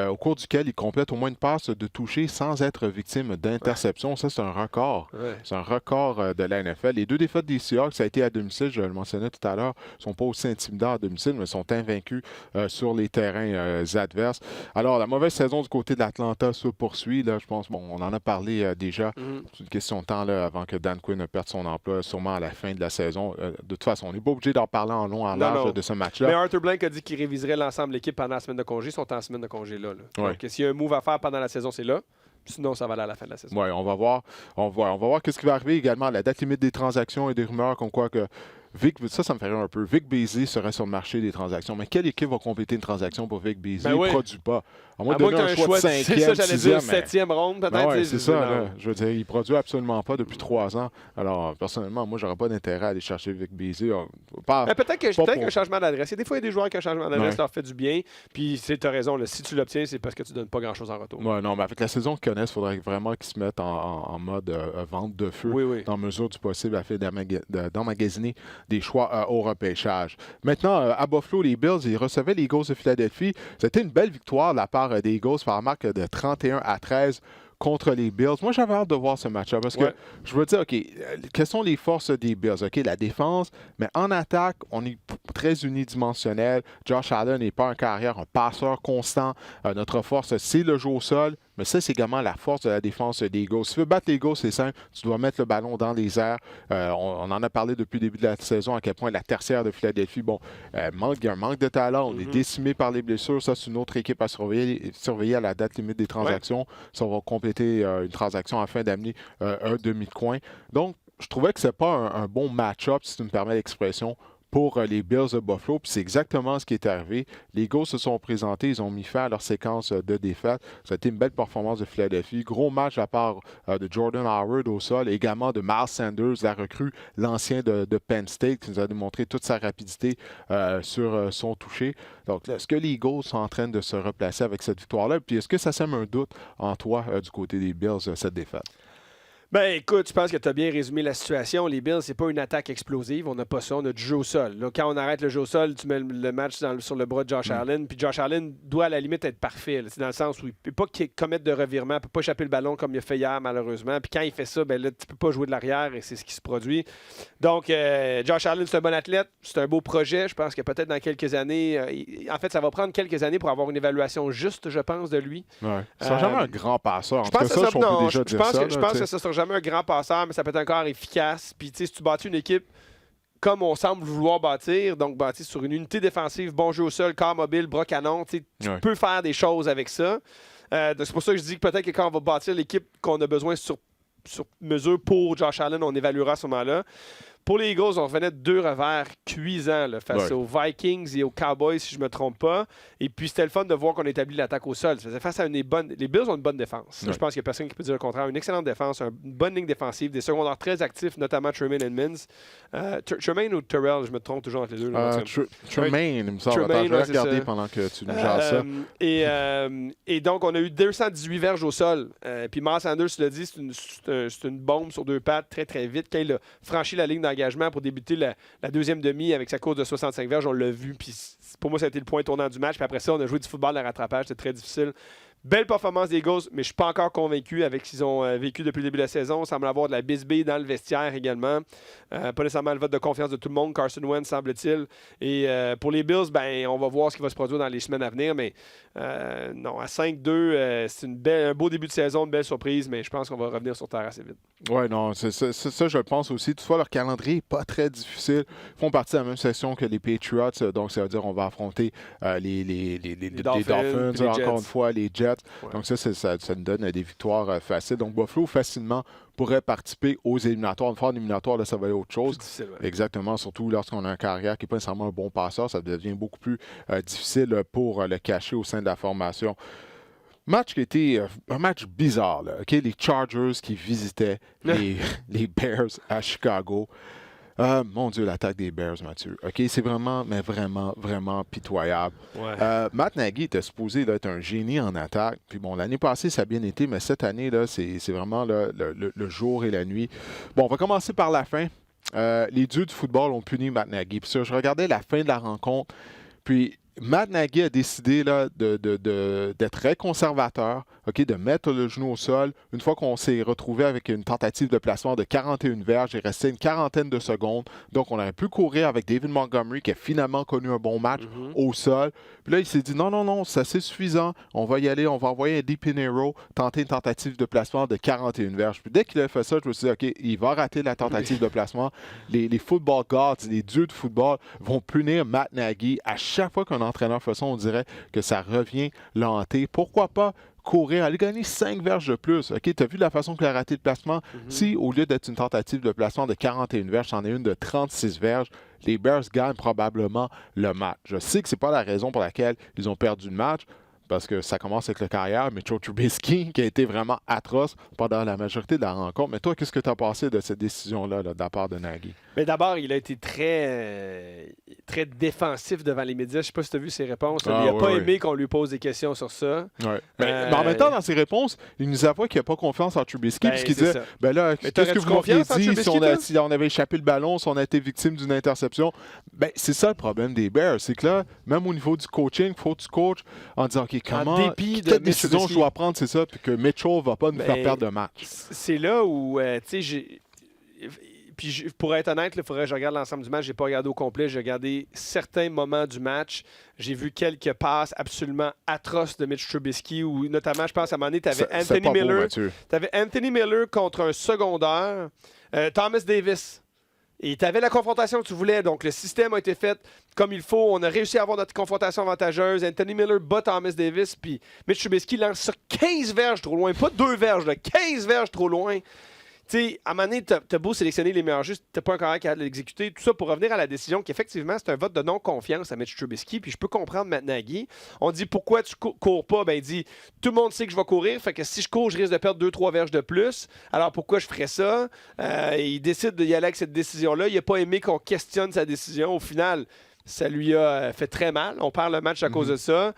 au cours duquel il complète au moins une passe de toucher sans être victime d'interception. Ça, c'est un record. C'est un record de la NFL. Les 2 défaites des Seahawks, ça a été à domicile, je le mentionnais tout à l'heure, ne sont pas aussi intimidants à domicile, mais sont invaincus sur les terrains adverses. Alors, la mauvaise saison du côté de l'Atlanta se poursuit. Là, je pense, on en a parlé déjà. C'est une question de temps là, avant que Dan Quinn perde son emploi, sûrement à la fin de la saison. De toute façon, on n'est pas obligé d'en parler en long, en large de ce match-là. Mais Arthur Blank a dit qu'il réviserait l'ensemble de l'équipe pendant la semaine de congé. Ils sont en semaine de congé là. Donc, s'il y a un move à faire pendant la saison, c'est là. Sinon, ça va aller à la fin de la saison. Oui, on va voir. On va voir ce qui va arriver également. La date limite des transactions et des rumeurs comme quoi que ça me ferait un peu. Vic Beasley serait sur le marché des transactions. Mais quelle équipe va compléter une transaction pour Vic Beasley? Il ne produit pas. À moins de donner un choix de 5e, c'est ça, j'allais dire 6e, 7e ronde, peut-être. Oui, c'est ça. Là. Je veux dire, il ne produit absolument pas depuis 3 ans. Alors, personnellement, moi, j'aurais pas d'intérêt à aller chercher Vic Beasley. Peut-être qu'un changement d'adresse. Des fois, il y a des joueurs qu'un changement d'adresse leur fait du bien. Puis, tu as raison. Là, si tu l'obtiens, c'est parce que tu ne donnes pas grand-chose en retour. Oui, non, mais avec la saison qu'ils connaissent, il faudrait vraiment qu'ils se mettent en mode vente de feu, dans mesure du possible, afin d'emmagasiner des choix au repêchage. Maintenant, à Buffalo, les Bills, ils recevaient les Eagles de Philadelphie. C'était une belle victoire de la part des Eagles par la marque de 31-13 contre les Bills. Moi, j'avais hâte de voir ce match-là parce que je veux dire, OK, quelles sont les forces des Bills? OK, la défense, mais en attaque, on est très unidimensionnel. Josh Allen n'est pas un carrière, un passeur constant. Notre force, c'est le jeu au sol, mais ça, c'est également la force de la défense des Eagles. Si tu veux battre les Eagles, c'est simple, tu dois mettre le ballon dans les airs. On en a parlé depuis le début de la saison, à quel point la tertiaire de Philadelphie, il y a un manque de talent, on est décimé par les blessures. Ça, c'est une autre équipe à surveiller à la date limite des transactions. Ça va compléter une transaction afin d'amener un demi de coin. Donc, je trouvais que ce n'est pas un bon match-up, si tu me permets l'expression, pour les Bills de Buffalo. Puis c'est exactement ce qui est arrivé. Les Eagles se sont présentés, ils ont mis fin à leur séquence de défaites. Ça a été une belle performance de Philadelphie. Gros match à part de Jordan Howard au sol, également de Miles Sanders, la recrue, l'ancien de Penn State, qui nous a démontré toute sa rapidité sur son toucher. Donc, là, est-ce que les Eagles sont en train de se replacer avec cette victoire-là? Puis est-ce que ça sème un doute en toi du côté des Bills, cette défaite? Ben écoute, je pense que tu as bien résumé la situation. Les Bills, c'est pas une attaque explosive. On n'a pas ça. On a du jeu au sol. Là, quand on arrête le jeu au sol, tu mets le match sur le bras de Josh Allen. Puis Josh Allen doit à la limite être parfait. C'est dans le sens où il ne peut pas commettre de revirement, il ne peut pas échapper le ballon comme il a fait hier, malheureusement. Puis quand il fait ça, ben là, tu ne peux pas jouer de l'arrière et c'est ce qui se produit. Donc, Josh Allen, c'est un bon athlète. C'est un beau projet. Je pense que peut-être dans quelques années, en fait, ça va prendre quelques années pour avoir une évaluation juste, je pense, de lui. Ouais. Ce sera jamais un grand passeur. En je tout cas, pense que ce sera jamais un grand passeur, mais ça peut être encore efficace. Puis, tu sais, si tu bâtis une équipe comme on semble vouloir bâtir, donc bâtir sur une unité défensive, bon jeu au sol, corps mobile, bras canon, tu peux faire des choses avec ça. Donc c'est pour ça que je dis que peut-être que quand on va bâtir l'équipe qu'on a besoin sur mesure pour Josh Allen, on évaluera à ce moment-là. Pour les Eagles, on revenait de 2 revers cuisants là, face aux Vikings et aux Cowboys, si je ne me trompe pas. Et puis, c'était le fun de voir qu'on établit l'attaque au sol. Ça faisait face à les Bills ont une bonne défense. Je pense qu'il n'y a personne qui peut dire le contraire. Une excellente défense, une bonne ligne défensive, des secondaires très actifs, notamment Tremaine Edmonds. Tremaine ou Terrell, je me trompe toujours entre les deux. Tremaine, il me semble. Attends, je vais regarder pendant que tu nous jases ça. Et donc, on a eu 218 verges au sol. Puis, Miles Sanders, tu l'as dit, c'est une bombe sur 2 pattes très, très vite. Quand il a franchi la ligne d'engagement pour débuter la deuxième demi avec sa course de 65 verges, on l'a vu. Puis pour moi, ça a été le point tournant du match. Puis après ça, on a joué du football de rattrapage. C'était très difficile. Belle performance des Eagles, mais je ne suis pas encore convaincu avec ce qu'ils ont vécu depuis le début de la saison. Il semble avoir de la bisbille dans le vestiaire également. Pas nécessairement le vote de confiance de tout le monde. Carson Wentz, semble-t-il. Et pour les Bills, on va voir ce qui va se produire dans les semaines à venir. Mais non, à 5-2, c'est un beau début de saison, une belle surprise, mais je pense qu'on va revenir sur terre assez vite. Oui, non, c'est ça, je le pense aussi. Toutefois, leur calendrier n'est pas très difficile. Ils font partie de la même session que les Patriots. Donc, ça veut dire qu'on va affronter les Dolphins, encore une fois, les Jets. Ouais. Donc, ça nous donne des victoires faciles. Donc, Buffalo, facilement, pourrait participer aux éliminatoires. Une fois en éliminatoire, là, ça va être autre chose. Exactement, surtout lorsqu'on a un carrière qui n'est pas nécessairement un bon passeur, ça devient beaucoup plus difficile pour le cacher au sein de la formation. Match qui était un match bizarre. Là, okay? Les Chargers qui visitaient les Bears à Chicago. Mon Dieu, l'attaque des Bears, Mathieu. OK, c'est vraiment, mais vraiment, vraiment pitoyable. Ouais. Matt Nagy était supposé là, être un génie en attaque. Puis bon, l'année passée, ça a bien été, mais cette année, là, c'est vraiment là, le jour et la nuit. Bon, on va commencer par la fin. Les dieux du football ont puni Matt Nagy. Puis je regardais la fin de la rencontre. Puis Matt Nagy a décidé là, d'être très conservateur, okay, de mettre le genou au sol. Une fois qu'on s'est retrouvé avec une tentative de placement de 41 verges, il restait une quarantaine de secondes. Donc, on aurait pu courir avec David Montgomery, qui a finalement connu un bon match au sol. Puis là, il s'est dit non, ça c'est suffisant. On va y aller, on va envoyer Eddie Pinheiro tenter une tentative de placement de 41 verges. Puis dès qu'il a fait ça, je me suis dit, OK, il va rater la tentative de placement. Les football gods, les dieux de football vont punir Matt Nagy. À chaque fois qu'un entraîneur fait ça, on dirait que ça revient l'hanter. Pourquoi pas courir, aller gagner 5 verges de plus. OK, tu as vu la façon qu'il a raté le placement? Si, au lieu d'être une tentative de placement de 41 verges, c'en est une de 36 verges, les Bears gagnent probablement le match. Je sais que c'est pas la raison pour laquelle ils ont perdu le match, parce que ça commence avec le carrière, Mitchell Trubisky, qui a été vraiment atroce pendant la majorité de la rencontre. Mais toi, qu'est-ce que tu as pensé de cette décision-là de la part de Nagy? Mais d'abord, il a été très défensif devant les médias. Je ne sais pas si tu as vu ses réponses. Il n'a pas aimé qu'on lui pose des questions sur ça. Ouais. Mais en même temps, dans ses réponses, il nous avoue qu'il n'a pas confiance en Trubisky, puisqu'il disait ben là, qu'est-ce que vous m'auriez dit si on avait échappé le ballon, si on a été victime d'une interception? Ben, c'est ça le problème des Bears. C'est que là, même au niveau du coaching, il faut que tu coaches en disant OK, quelle décision je dois prendre, c'est ça, puis que Mitchell ne va pas nous faire perdre de match. C'est là où, tu sais, puis pour être honnête, il faudrait que je regarde l'ensemble du match. Je n'ai pas regardé au complet. J'ai regardé certains moments du match. J'ai vu quelques passes absolument atroces de Mitch Trubisky, où notamment, je pense, à un moment donné, tu avais Anthony Miller. Tu avais Anthony Miller contre un secondaire, Thomas Davis. Et tu avais la confrontation que tu voulais. Donc, le système a été fait comme il faut. On a réussi à avoir notre confrontation avantageuse. Anthony Miller bat Thomas Davis. Puis Mitch Trubisky lance sur 15 verges trop loin. Pas 2 verges, là, 15 verges trop loin. Tu sais, à un moment donné, t'as beau sélectionner les meilleurs jeux, t'as pas un carrière qui a l'exécuter. Tout ça pour revenir à la décision qu'effectivement, c'est un vote de non-confiance à Mitch Trubisky. Puis je peux comprendre maintenant Nagy. On dit pourquoi tu cours pas? Ben il dit tout le monde sait que je vais courir. Fait que si je cours, je risque de perdre 2-3 verges de plus. Alors pourquoi je ferais ça? Il décide d'y aller avec cette décision-là. Il n'a pas aimé qu'on questionne sa décision. Au final, ça lui a fait très mal. On perd le match à cause de ça.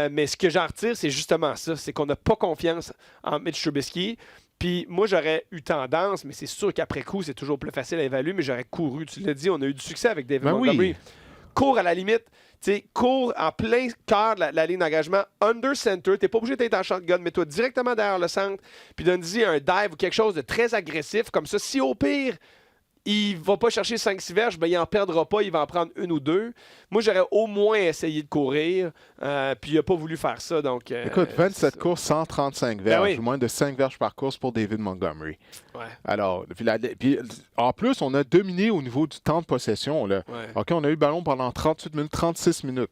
Mais ce que j'en retire, c'est justement ça. C'est qu'on n'a pas confiance en Mitch Trubisky. Puis moi, j'aurais eu tendance, mais c'est sûr qu'après coup, c'est toujours plus facile à évaluer, mais j'aurais couru. Tu l'as dit, on a eu du succès avec David Montgomery. Oui. Cours à la limite. Cours en plein cœur de la ligne d'engagement, under center. Tu n'es pas obligé d'être en shotgun, mets-toi directement derrière le centre, puis donne-y un dive ou quelque chose de très agressif. Comme ça, si au pire, il va pas chercher 5-6 verges, ben il n'en perdra pas, il va en prendre 1 ou 2. Moi, j'aurais au moins essayé de courir, puis il n'a pas voulu faire ça. Donc, écoute, 27 courses, 135 verges, moins de 5 verges par course pour David Montgomery. Ouais. Alors, puis, en plus, on a dominé au niveau du temps de possession. Là. Ouais. OK, on a eu le ballon pendant 38 minutes, 36 minutes,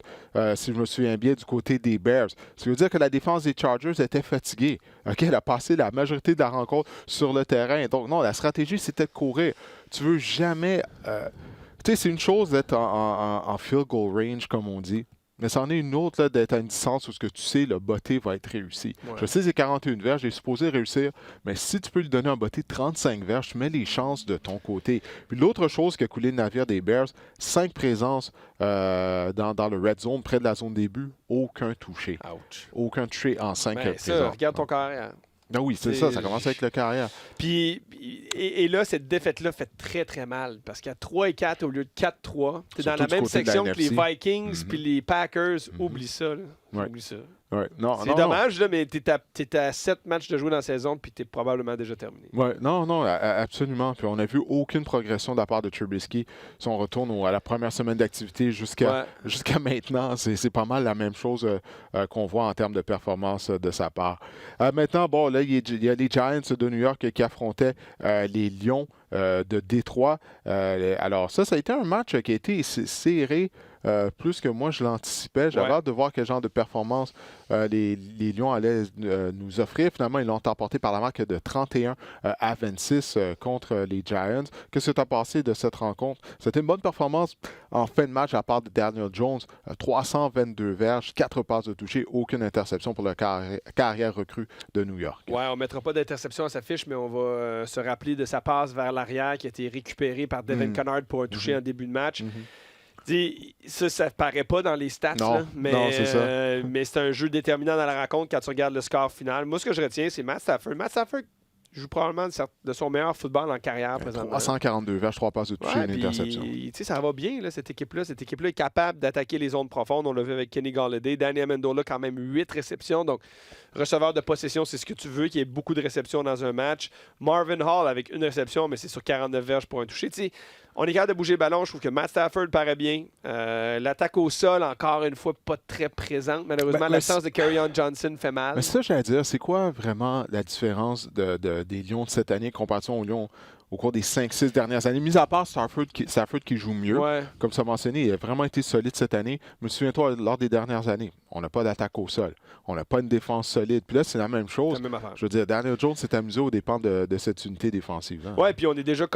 si je me souviens bien, du côté des Bears. Ça veut dire que la défense des Chargers était fatiguée. OK, elle a passé la majorité de la rencontre sur le terrain. Donc, non, la stratégie, c'était de courir. Tu veux jamais... tu sais, c'est une chose d'être en field goal range, comme on dit, mais c'en est une autre d'être à une distance où ce que tu sais, le botté va être réussi. Ouais. Je sais, c'est 41 verges, j'ai supposé réussir, mais si tu peux lui donner un botté de 35 verges, tu mets les chances de ton côté. Puis l'autre chose qui a coulé le navire des Bears, 5 présences dans le red zone, près de la zone début, aucun touché. Ouch. Aucun touché en 5 présences. Regarde ton carrière. Ben oui, c'est ça commence avec le carrière. Puis, et là, cette défaite-là fait très, très mal. Parce qu'à 3-4 au lieu de 4-3, tu es dans la même section que les Vikings puis les Packers. Oublie ça. Oublie ça. Ouais. C'est dommage, là, mais tu es à 7 matchs de jouer dans la saison puis tu es probablement déjà terminé. Ouais, non, absolument. Puis on n'a vu aucune progression de la part de Trubisky. Si on retourne à la première semaine d'activité jusqu'à maintenant, c'est pas mal la même chose qu'on voit en termes de performance de sa part. Maintenant, bon, là, il y a les Giants de New York qui affrontaient les Lions de Détroit. Alors ça a été un match qui a été serré. Plus que moi, je l'anticipais. J'avais hâte de voir quel genre de performance les Lions allaient nous offrir. Finalement, ils l'ont emporté par la marque de 31-26 contre les Giants. Qu'est-ce que tu as pensé de cette rencontre? C'était une bonne performance en fin de match à part de Daniel Jones. 322 verges, 4 passes de toucher, aucune interception pour le carrière recrue de New York. Oui, on ne mettra pas d'interception à sa fiche, mais on va se rappeler de sa passe vers l'arrière qui a été récupérée par Devin Kennard pour un toucher en début de match. Ça ne paraît pas dans les stats, non, là, mais, non, c'est ça. Mais c'est un jeu déterminant dans la rencontre quand tu regardes le score final. Moi, ce que je retiens, c'est Matt Stafford. Matt Stafford joue probablement de son meilleur football en carrière présentement. 342 verges, 3 passes de toucher, une interception. Ça va bien, là, cette équipe-là. Cette équipe-là est capable d'attaquer les zones profondes. On l'a vu avec Kenny Golladay. Danny Amendola, quand même 8 réceptions. Donc, receveur de possession, c'est ce que tu veux, qu'il y ait beaucoup de réceptions dans un match. Marvin Hall avec une réception, mais c'est sur 49 verges pour un toucher. T'sais, on est capable de bouger le ballon. Je trouve que Matt Stafford paraît bien. L'attaque au sol, encore une fois, pas très présente. Malheureusement, l'absence de Kerryon Johnson fait mal. Mais ça, j'allais dire, c'est quoi vraiment la différence des Lions de cette année en comparaison aux Lions au cours des 5-6 dernières années. Mis à part Stafford qui joue mieux, Ouais. comme tu as mentionné, il a vraiment été solide cette année. Mais souviens-toi, lors des dernières années, on n'a pas d'attaque au sol. On n'a pas une défense solide. Puis là, c'est la même chose. C'est la même affaire. Je veux dire, Daniel Jones s'est amusé aux dépens de cette unité défensive. Hein. Ouais, puis on est déjà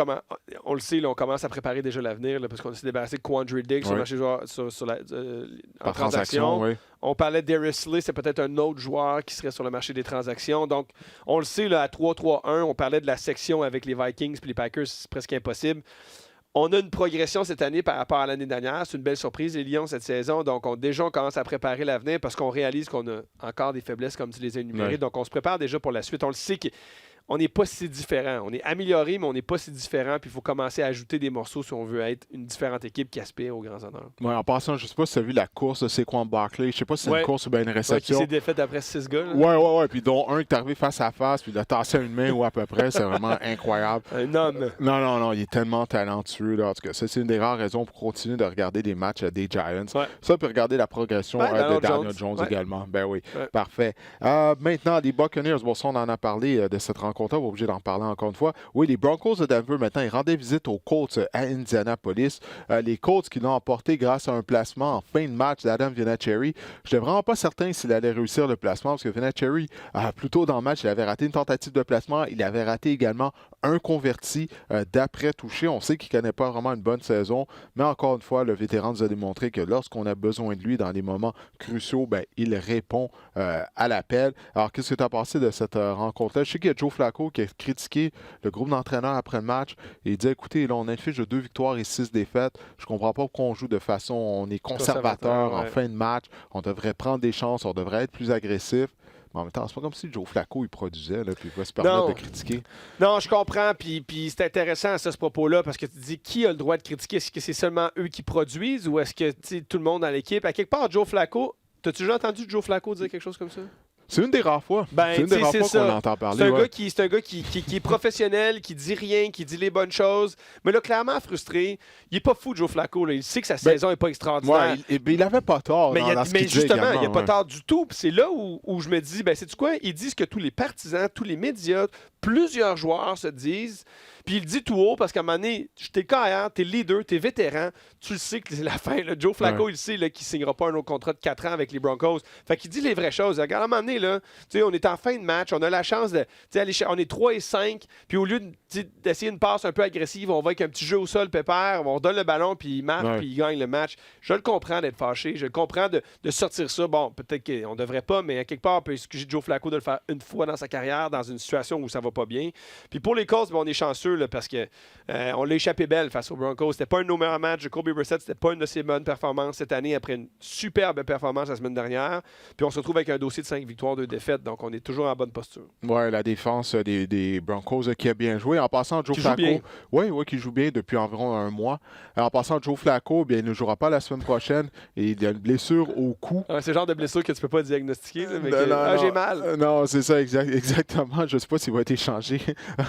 on le sait, là, on commence à préparer déjà l'avenir là, parce qu'on s'est débarrassé de Quandre Diggs sur le marché sur la en Par transaction. oui. On parlait d'Harris Lee, c'est peut-être un autre joueur qui serait sur le marché des transactions. Donc, on le sait, là, à 3-3-1, on parlait de la section avec les Vikings puis les Packers, c'est presque impossible. On a une progression cette année par rapport à l'année dernière. C'est une belle surprise, les Lions, cette saison. Donc, déjà, on commence à préparer l'avenir parce qu'on réalise qu'on a encore des faiblesses comme tu les as énumérées. Ouais. Donc, on se prépare déjà pour la suite. On le sait qu'on n'est pas si différent. On est amélioré, mais on n'est pas si différent. Puis, il faut commencer à ajouter des morceaux si on veut être une différente équipe qui aspire aux grands honneurs. Ouais, en passant, je ne sais pas si tu as vu la course de Saquon Barkley. Je ne sais pas si c'est une course ou bien une Qui réception. s'est défaite après 6 gars. Là. Ouais. Puis dont un qui est arrivé face à face, puis il a tassé une main ou à peu près. C'est vraiment incroyable. Un homme. Non, il est tellement talentueux. Là. En tout cas, ça, c'est une des rares raisons pour continuer de regarder des matchs des Giants. Ouais. Ça, puis regarder la progression de Daniel Jones ouais. également. Ben oui, Ouais. parfait. Maintenant, les Buccaneers, bon, ça, on en a parlé de cette rencontre-là. On va obligé d'en parler encore une fois. Oui, les Broncos de Denver, maintenant, ils rendaient visite aux Colts à Indianapolis. Les Colts qui l'ont emporté grâce à un placement en fin de match d'Adam Vinatieri. Je n'étais vraiment pas certain s'il allait réussir le placement parce que Vinatieri, plus tôt dans le match, il avait raté une tentative de placement. Il avait raté également un converti d'après touché. On sait qu'il ne connaît pas vraiment une bonne saison, mais encore une fois, le vétéran nous a démontré que lorsqu'on a besoin de lui dans les moments cruciaux, ben, il répond à l'appel. Alors, qu'est-ce que tu as pensé de cette rencontre-là? Je sais qu'il y a Joe Flacco qui a critiqué le groupe d'entraîneurs après le match et il dit, écoutez, là, on a une fiche de 2 victoires et 6 défaites. Je comprends pas pourquoi on joue de façon, on est conservateur en fin de match. On devrait prendre des chances, on devrait être plus agressif. Mais en même temps, c'est pas comme si Joe Flacco il produisait, là, puis il va se permettre de critiquer. Non, je comprends, puis c'est intéressant ce propos-là, parce que tu dis qui a le droit de critiquer? Est-ce que c'est seulement eux qui produisent ou est-ce que tout le monde dans l'équipe? À quelque part, Joe Flacco, t'as-tu déjà entendu Joe Flacco dire quelque chose comme ça? C'est une des rares fois. Ben, c'est une des rares fois qu'on entend parler. C'est un gars qui est professionnel, qui dit rien, qui dit les bonnes choses. Mais là, clairement frustré. Il est pas fou, Joe Flacco. Là. Il sait que sa saison n'est pas extraordinaire. Ouais, il avait pas tort. Mais justement, il n'a pas ouais. tort du tout. Puis c'est là où je me dis, ben sais-tu quoi? Ils disent que tous les partisans, tous les médias, plusieurs joueurs se disent. Puis il le dit tout haut parce qu'à un moment donné, t'es carrière, t'es leader, t'es vétéran, tu le sais que c'est la fin. Là. Joe Flacco, il le sait qu'il ne signera pas un autre contrat de 4 ans avec les Broncos. Fait qu'il dit les vraies choses. Regarde, à un moment donné, là, on est en fin de match, on a la chance de. On est 3-5, puis au lieu d'essayer une passe un peu agressive, on va avec un petit jeu au sol, pépère, on redonne le ballon, puis il marque, puis il gagne le match. Je le comprends d'être fâché, je le comprends de sortir ça. Bon, peut-être qu'on ne devrait pas, mais à quelque part, on peut excuser Joe Flacco de le faire une fois dans sa carrière, dans une situation où ça va pas bien. Puis pour les Colts, on est chanceux là, parce que on l'a échappé belle face aux Broncos. C'était pas un de nos meilleurs matchs de Jacoby Brissett, c'était pas une de ses bonnes performances cette année après une superbe performance la semaine dernière. Puis on se retrouve avec un dossier de 5 victoires, 2 défaites, donc on est toujours en bonne posture. Oui, la défense des Broncos qui a bien joué. En passant, Joe Flacco, qui joue bien depuis environ un mois. En passant, Joe Flacco, bien, il ne jouera pas la semaine prochaine et il a une blessure au cou. C'est le genre de blessure que tu peux pas diagnostiquer. Là, mais j'ai mal. Non, c'est ça, exactement. Je ne sais pas s'il va être échangé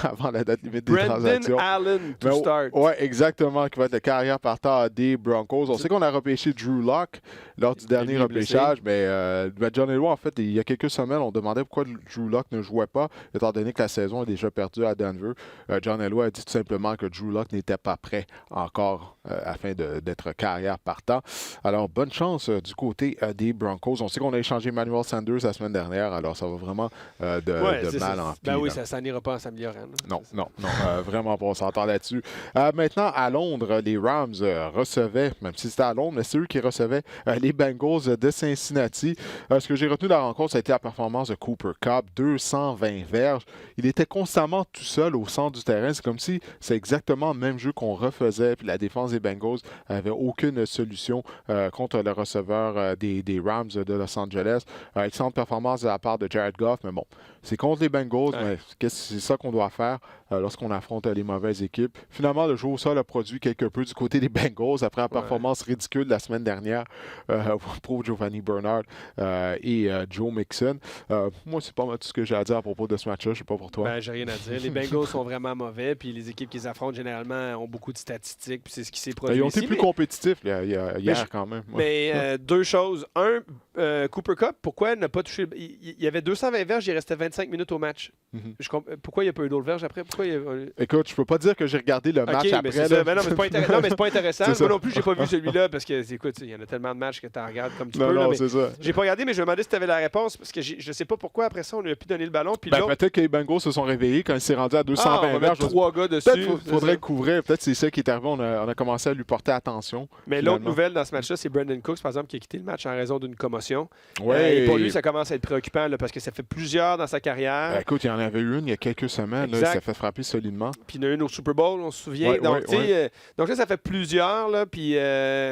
avant la date limite des transactions. Allen to start. Oui, exactement, qui va être le carrière partant des Broncos. On sait qu'on a repêché Drew Lock lors du dernier repêchage, mais John Elway, en fait, il y a quelques semaines, on demandait pourquoi Drew Lock ne jouait pas, étant donné que la saison est déjà perdue à Denver. John Elway a dit tout simplement que Drew Lock n'était pas prêt encore afin d'être carrière partant. Alors, bonne chance du côté des Broncos. On sait qu'on a échangé Emmanuel Sanders la semaine dernière, alors ça va vraiment de mal en pire. Ben oui, ça n'ira pas en s'améliorant. Non, vraiment pas, on s'entend là-dessus. Maintenant, à Londres, les Rams recevaient, même si c'était à Londres, mais c'est eux qui recevaient les Bengals de Cincinnati. Ce que j'ai retenu de la rencontre, ça a été la performance de Cooper Kupp, 220 verges. Il était constamment tout seul au centre du terrain. C'est comme si c'est exactement le même jeu qu'on refaisait. Puis la défense des Bengals n'avait aucune solution contre le receveur des Rams de Los Angeles. Excellente performance de la part de Jared Goff, mais bon, c'est contre les Bengals, mais c'est ça qu'on doit faire lorsqu'on affronte les mauvaises équipes. Finalement, le jeu au sol a produit quelque peu du côté des Bengals après la performance ridicule de la semaine dernière pour Giovanni Bernard et Joe Mixon. Moi, c'est pas mal tout ce que j'ai à dire à propos de ce match-là. Je sais pas pour toi. Ben, j'ai rien à dire. Les Bengals sont vraiment mauvais, puis les équipes qu'ils affrontent généralement ont beaucoup de statistiques, puis c'est ce qui s'est produit. Ils ont été plus compétitifs hier quand même. Ouais. Mais deux choses. Un, Cooper Kupp, pourquoi n'a pas touché... Il y avait 220 verges, il restait 25 minutes au match. Pourquoi il n'y a pas eu d'autres verges après? Écoute, je peux pas dire que j'ai regardé le match après. C'est ça. Mais non, mais c'est pas intéressant. Non, mais c'est pas intéressant. Moi non plus, j'ai pas vu celui-là parce que, écoute, il y en a tellement de matchs que tu en regardes comme tu peux. Non, mais c'est ça. J'ai pas regardé, mais je me demandais si tu avais la réponse parce que je sais pas pourquoi après ça, on lui a pu donner le ballon. Puis peut-être que les Bengals se sont réveillés quand il s'est rendu à 220 verges. 3 gars dessus. Peut-être qu'il faudrait le couvrir. Peut-être que c'est ça qui est arrivé. On a commencé à lui porter attention. Mais l'autre nouvelle dans ce match-là, c'est Brandon Cooks, par exemple, qui a quitté le match en raison d'une commotion. Ouais. Et pour lui, ça commence à être préoccupant là, parce que ça fait plusieurs dans sa carrière. Écoute, il y en avait eu une il y a quelques semaines. Là, il s'est fait frapper solidement. Puis il y en a une au Super Bowl, on se souvient. Donc là, ça fait plusieurs. Là, puis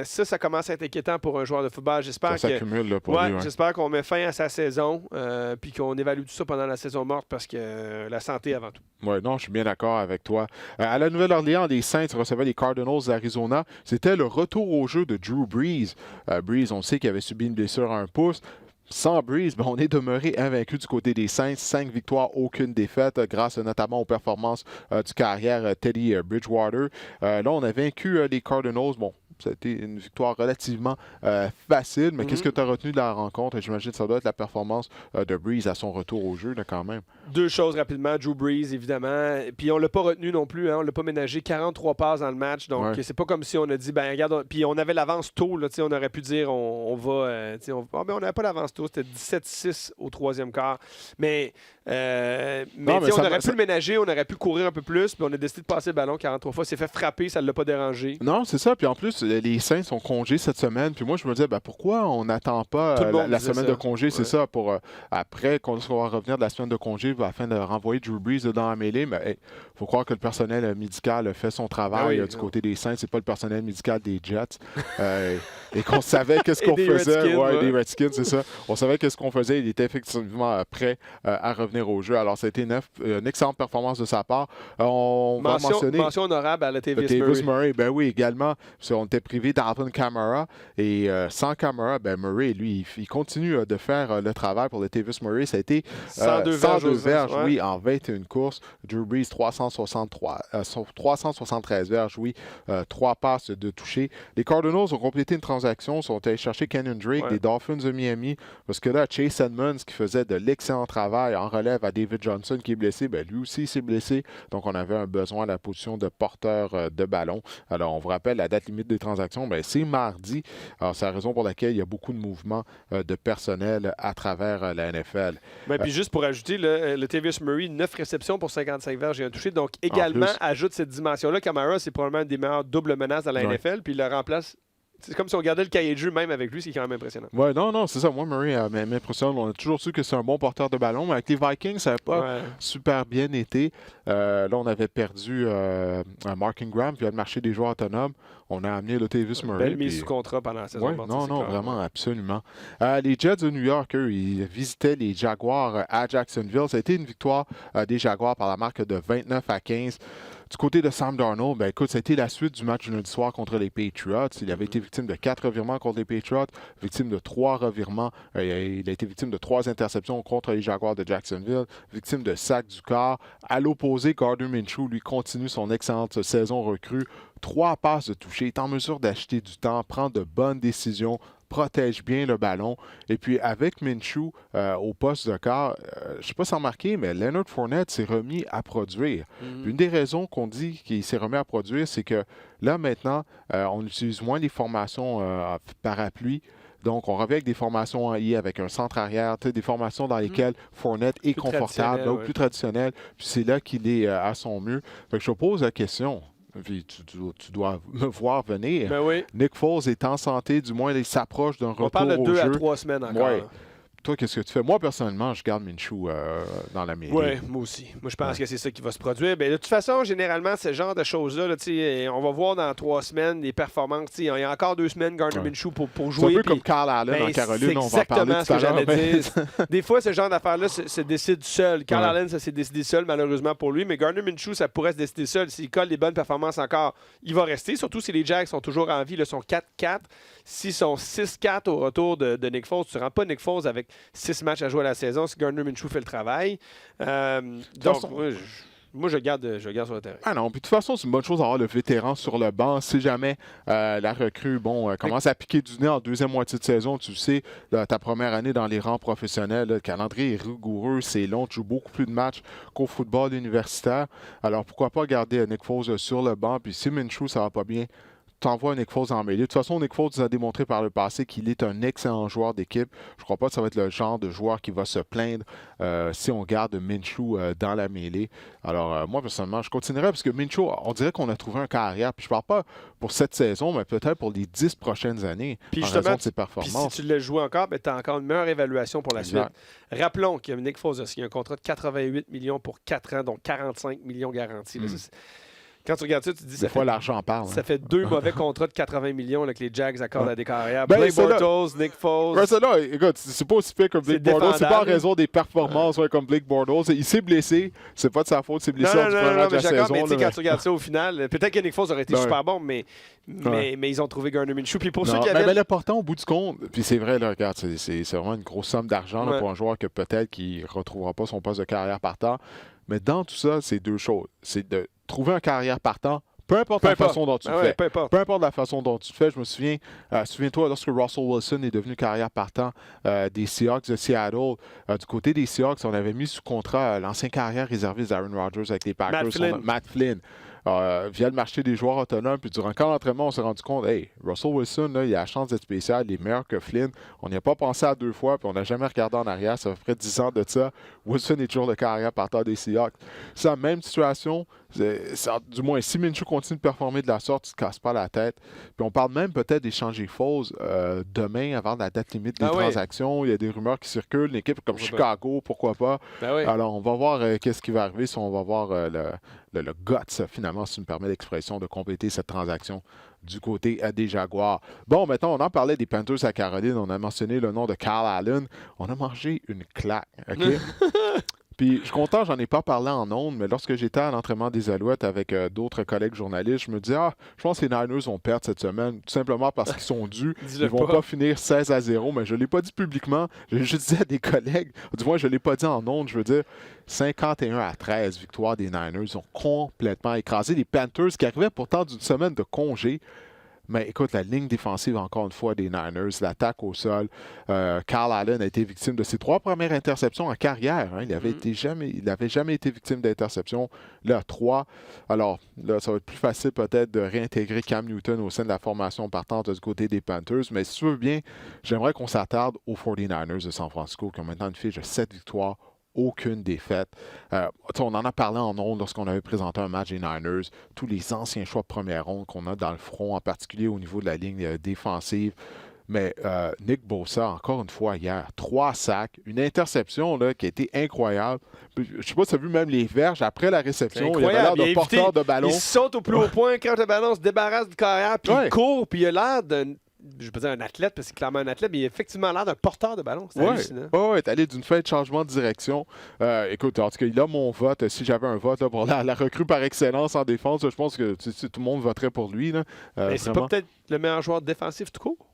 ça commence à être inquiétant pour un joueur de football. J'espère ça s'accumule là, pour lui. J'espère qu'on met fin à sa saison puis qu'on évalue tout ça pendant la saison morte parce que la santé avant tout. Oui, non, je suis bien d'accord avec toi. À la Nouvelle-Orléans, les Saints recevaient les Cardinals d'Arizona. C'était le retour au jeu de Drew Brees. Brees, on sait qu'il avait subi une blessure à un pouce. Sans Brees, on est demeuré invaincu du côté des Saints. 5 victoires, aucune défaite, grâce notamment aux performances du carrière Teddy Bridgewater. Là, on a vaincu les Cardinals. Bon, ça a été une victoire relativement facile, mais qu'est-ce que tu as retenu de la rencontre? J'imagine que ça doit être la performance de Brees à son retour au jeu, là, quand même. Deux choses rapidement. Drew Brees, évidemment. Puis on l'a pas retenu non plus. On l'a pas ménagé. 43 passes dans le match. Donc, c'est pas comme si on a dit, regarde, puis on avait l'avance tôt. Là, on aurait pu dire, on va... on n'avait pas l'avance tôt. C'était 17-6 au troisième quart. Mais on aurait pu le ménager. On aurait pu courir un peu plus. Puis on a décidé de passer le ballon 43 fois. C'est fait frapper. Ça ne l'a pas dérangé. Non, c'est ça. Puis en plus, les Saints sont congés cette semaine. Puis moi, je me disais, pourquoi on n'attend pas la semaine de congé? C'est ça, pour après qu'on va revenir de la semaine de congé afin de renvoyer Drew Brees dans la mêlée. Mais il faut croire que le personnel médical fait son travail du côté des Saints. C'est pas le personnel médical des Jets. Et qu'on savait qu'est-ce qu'on faisait. Des Redskins, c'est ça. On savait qu'est-ce qu'on faisait. Il était effectivement prêt à revenir au jeu. Alors, ça a été une excellente performance de sa part. Mention honorable à Latavius Murray. Ben oui, également. On était privé d'Alvin Kamara. Et sans Kamara, Murray, lui, il continue de faire le travail pour Latavius Murray. Ça a été 102 verges, oui, en 21 courses. Drew Brees, 373 verges, oui. 3 passes de toucher. Les Cardinals ont complété une transaction, sont allés chercher Kenyon Drake des Dolphins de Miami. Parce que là, Chase Edmonds, qui faisait de l'excellent travail en relève à David Johnson, qui est blessé, lui aussi s'est blessé. Donc, on avait un besoin à la position de porteur de ballon. Alors, on vous rappelle, la date limite des transactions, c'est mardi. Alors, c'est la raison pour laquelle il y a beaucoup de mouvements de personnel à travers la NFL. Puis juste pour ajouter, Latavius Murray, 9 réceptions pour 55 verges et un touché. Donc, également, ajoute cette dimension-là. Kamara, c'est probablement une des meilleures doubles menaces dans la NFL. Puis il le remplace. C'est comme si on gardait le cahier de jeu même avec lui, ce qui est quand même impressionnant. Oui, non, c'est ça. Moi, Murray m'impressionne. On a toujours su que c'est un bon porteur de ballon, mais avec les Vikings, ça n'a pas super bien été. Là, on avait perdu Mark Ingram, puis il a le marché des joueurs autonomes. On a amené Latavius Murray. Belle mise sous contrat pendant la saison. Non, vraiment, absolument. Les Jets de New York, eux, ils visitaient les Jaguars à Jacksonville. Ça a été une victoire des Jaguars par la marque de 29-15. Du côté de Sam Darnold, écoute, ça a été la suite du match du lundi soir contre les Patriots. Il avait été victime de 4 revirements contre les Patriots, victime de 3 revirements. Il a été victime de 3 interceptions contre les Jaguars de Jacksonville, victime de sac du corps. À l'opposé, Gardner Minshew, lui, continue son excellente saison recrue. 3 passes de toucher, est en mesure d'acheter du temps, prendre de bonnes décisions, protège bien le ballon. Et puis, avec Minshew au poste de quart, je ne sais pas si vous remarquez, mais Leonard Fournette s'est remis à produire. Une des raisons qu'on dit qu'il s'est remis à produire, c'est que là, maintenant, on utilise moins les formations parapluies. Donc, on revient avec des formations en I, avec un centre arrière, des formations dans lesquelles Fournette est confortable, donc plus traditionnel. Puis c'est là qu'il est à son mieux. Fait que je te pose la question. Puis tu dois me voir venir. Nick Foles est en santé, du moins il s'approche d'un retour au jeu. On parle de 2 à 3 semaines encore. Toi, qu'est-ce que tu fais? Moi, personnellement, je garde Minshew dans la mêlée. Oui, moi aussi. Moi, je pense que c'est ça qui va se produire. De toute façon, généralement, ce genre de choses-là, on va voir dans 3 semaines les performances. Il y a encore 2 semaines, Gardner Minshew pour jouer. C'est un peu comme Kyle Allen en Caroline, on va en parler tout à l'heure. C'est exactement ce que j'allais dire. Des fois, ce genre d'affaires-là se décide seul. Kyle Allen, ça s'est décidé seul, malheureusement pour lui. Mais Gardner Minshew, ça pourrait se décider seul. S'il colle les bonnes performances encore, il va rester. Surtout si les Jags sont toujours en vie. Ils sont 4-4. S'ils sont 6-4 au retour de Nick Foles, tu ne rends pas Nick Foles avec 6 matchs à jouer à la saison si Gardner Minshew fait le travail. Moi, je garde sur le terrain. Ah non, puis de toute façon, c'est une bonne chose d'avoir le vétéran sur le banc. Si jamais la recrue commence à piquer du nez en deuxième moitié de saison, tu le sais, ta première année dans les rangs professionnels, le calendrier est rigoureux, c'est long, tu joues beaucoup plus de matchs qu'au football universitaire. Alors pourquoi pas garder Nick Foles sur le banc, puis si Minshew, ça va pas bien, t'envoies Nick Foles en mêlée. De toute façon, Nick Foles a démontré par le passé qu'il est un excellent joueur d'équipe. Je ne crois pas que ça va être le genre de joueur qui va se plaindre si on garde Minshew dans la mêlée. Alors, moi, personnellement, je continuerai parce que Minshew, on dirait qu'on a trouvé un carrière. Puis je parle pas pour cette saison, mais peut-être pour les 10 prochaines années puis en raison de ses Puis performances. si tu l'as joué encore, tu as encore une meilleure évaluation pour la suite. Rappelons que Nick Foles a signé un contrat de 88 millions pour 4 ans, donc 45 millions garantis. Là, quand tu regardes ça, tu te dis Des fois, l'argent parle. Ça fait 2 mauvais contrats de 80 millions là, que les Jags accordent à des carrières. Ben, Blake Bortles, Nick Foles. Ouais, là, écoute, c'est pas aussi fait que Blake Bortles. C'est pas en raison des performances comme Blake Bortles. Il s'est blessé. C'est pas de sa faute. Il s'est blessé en premier match de la saison. Mais quand tu regardes ça au final, peut-être que Nick Foles aurait été super bon, mais ils ont trouvé Gardner Minshew. Puis pour ceux qui avaient... Mais l'important au bout du compte, puis c'est vrai, là, regarde, c'est vraiment une grosse somme d'argent pour un joueur que peut-être qu'il ne retrouvera pas son poste de carrière partant. Mais dans tout ça, c'est deux choses. C'est de trouver un carrière partant. Peu importe la façon dont tu le fais. Peu importe la façon dont tu le fais. Je me souviens, souviens-toi, lorsque Russell Wilson est devenu carrière partant des Seahawks de Seattle, du côté des Seahawks, on avait mis sous contrat l'ancien carrière réserviste d'Aaron Rodgers avec les Packers, Matt Flynn. Via le marché des joueurs autonomes, puis durant le camp d'entraînement, on s'est rendu compte, hey, Russell Wilson, là, il a la chance d'être spécial, il est meilleur que Flynn. On n'y a pas pensé à 2 fois, puis on n'a jamais regardé en arrière. Ça fait près de 10 ans de ça. Wilson est toujours le carrière partant des Seahawks. C'est la même situation. Du moins, si Minshew continue de performer de la sorte, tu ne te casses pas la tête. Puis on parle même peut-être d'échanger Foles demain, avant la date limite des transactions. Il y a des rumeurs qui circulent. Une équipe comme Chicago, pourquoi pas. Alors, on va voir qu'est-ce qui va arriver, si on va voir le guts, finalement, si tu me permets l'expression, de compléter cette transaction du côté des Jaguars. Bon, maintenant, on en parlait des Panthers à Caroline. On a mentionné le nom de Kyle Allen. On a mangé une claque, OK? Puis, je suis content, j'en ai pas parlé en ondes, mais lorsque j'étais à l'entraînement des Alouettes avec d'autres collègues journalistes, je me disais, je pense que les Niners vont perdre cette semaine, tout simplement parce qu'ils sont dus. Ils vont pas finir 16-0, mais je l'ai pas dit publiquement. Je juste dit à des collègues, du moins, je l'ai pas dit en ondes, je veux dire, 51-13, victoire des Niners. Ils ont complètement écrasé les Panthers qui arrivaient pourtant d'une semaine de congé. Mais écoute, la ligne défensive, encore une fois, des Niners, l'attaque au sol. Kyle Allen a été victime de ses 3 premières interceptions en carrière. Hein. Il n'avait jamais été victime d'interception. Là, 3. Alors, là, ça va être plus facile peut-être de réintégrer Cam Newton au sein de la formation partante du côté des Panthers. Mais si tu veux bien, j'aimerais qu'on s'attarde aux 49ers de San Francisco, qui ont maintenant une fiche de 7 victoires. Aucune défaite. On en a parlé en ondes lorsqu'on avait présenté un match des Niners. Tous les anciens choix de première ronde qu'on a dans le front, en particulier au niveau de la ligne défensive. Mais Nick Bosa, encore une fois hier, 3 sacs, une interception là, qui a été incroyable. Je ne sais pas si tu as vu même les verges après la réception. Il avait l'air de porteur de ballon. Il saute au plus haut point quand le ballon se débarrasse du carrière, puis il court, puis il a l'air d'un... Je ne veux pas dire un athlète, parce que c'est clairement un athlète, mais il a effectivement l'air d'un porteur de ballon. C'est hallucinant. Oui, est allé d'une fin de changement de direction. Écoute, en tout cas, il a mon vote. Si j'avais un vote là, pour la recrue par excellence en défense, je pense que tout le monde voterait pour lui. Là. Mais c'est pas peut-être le meilleur joueur défensif tout court?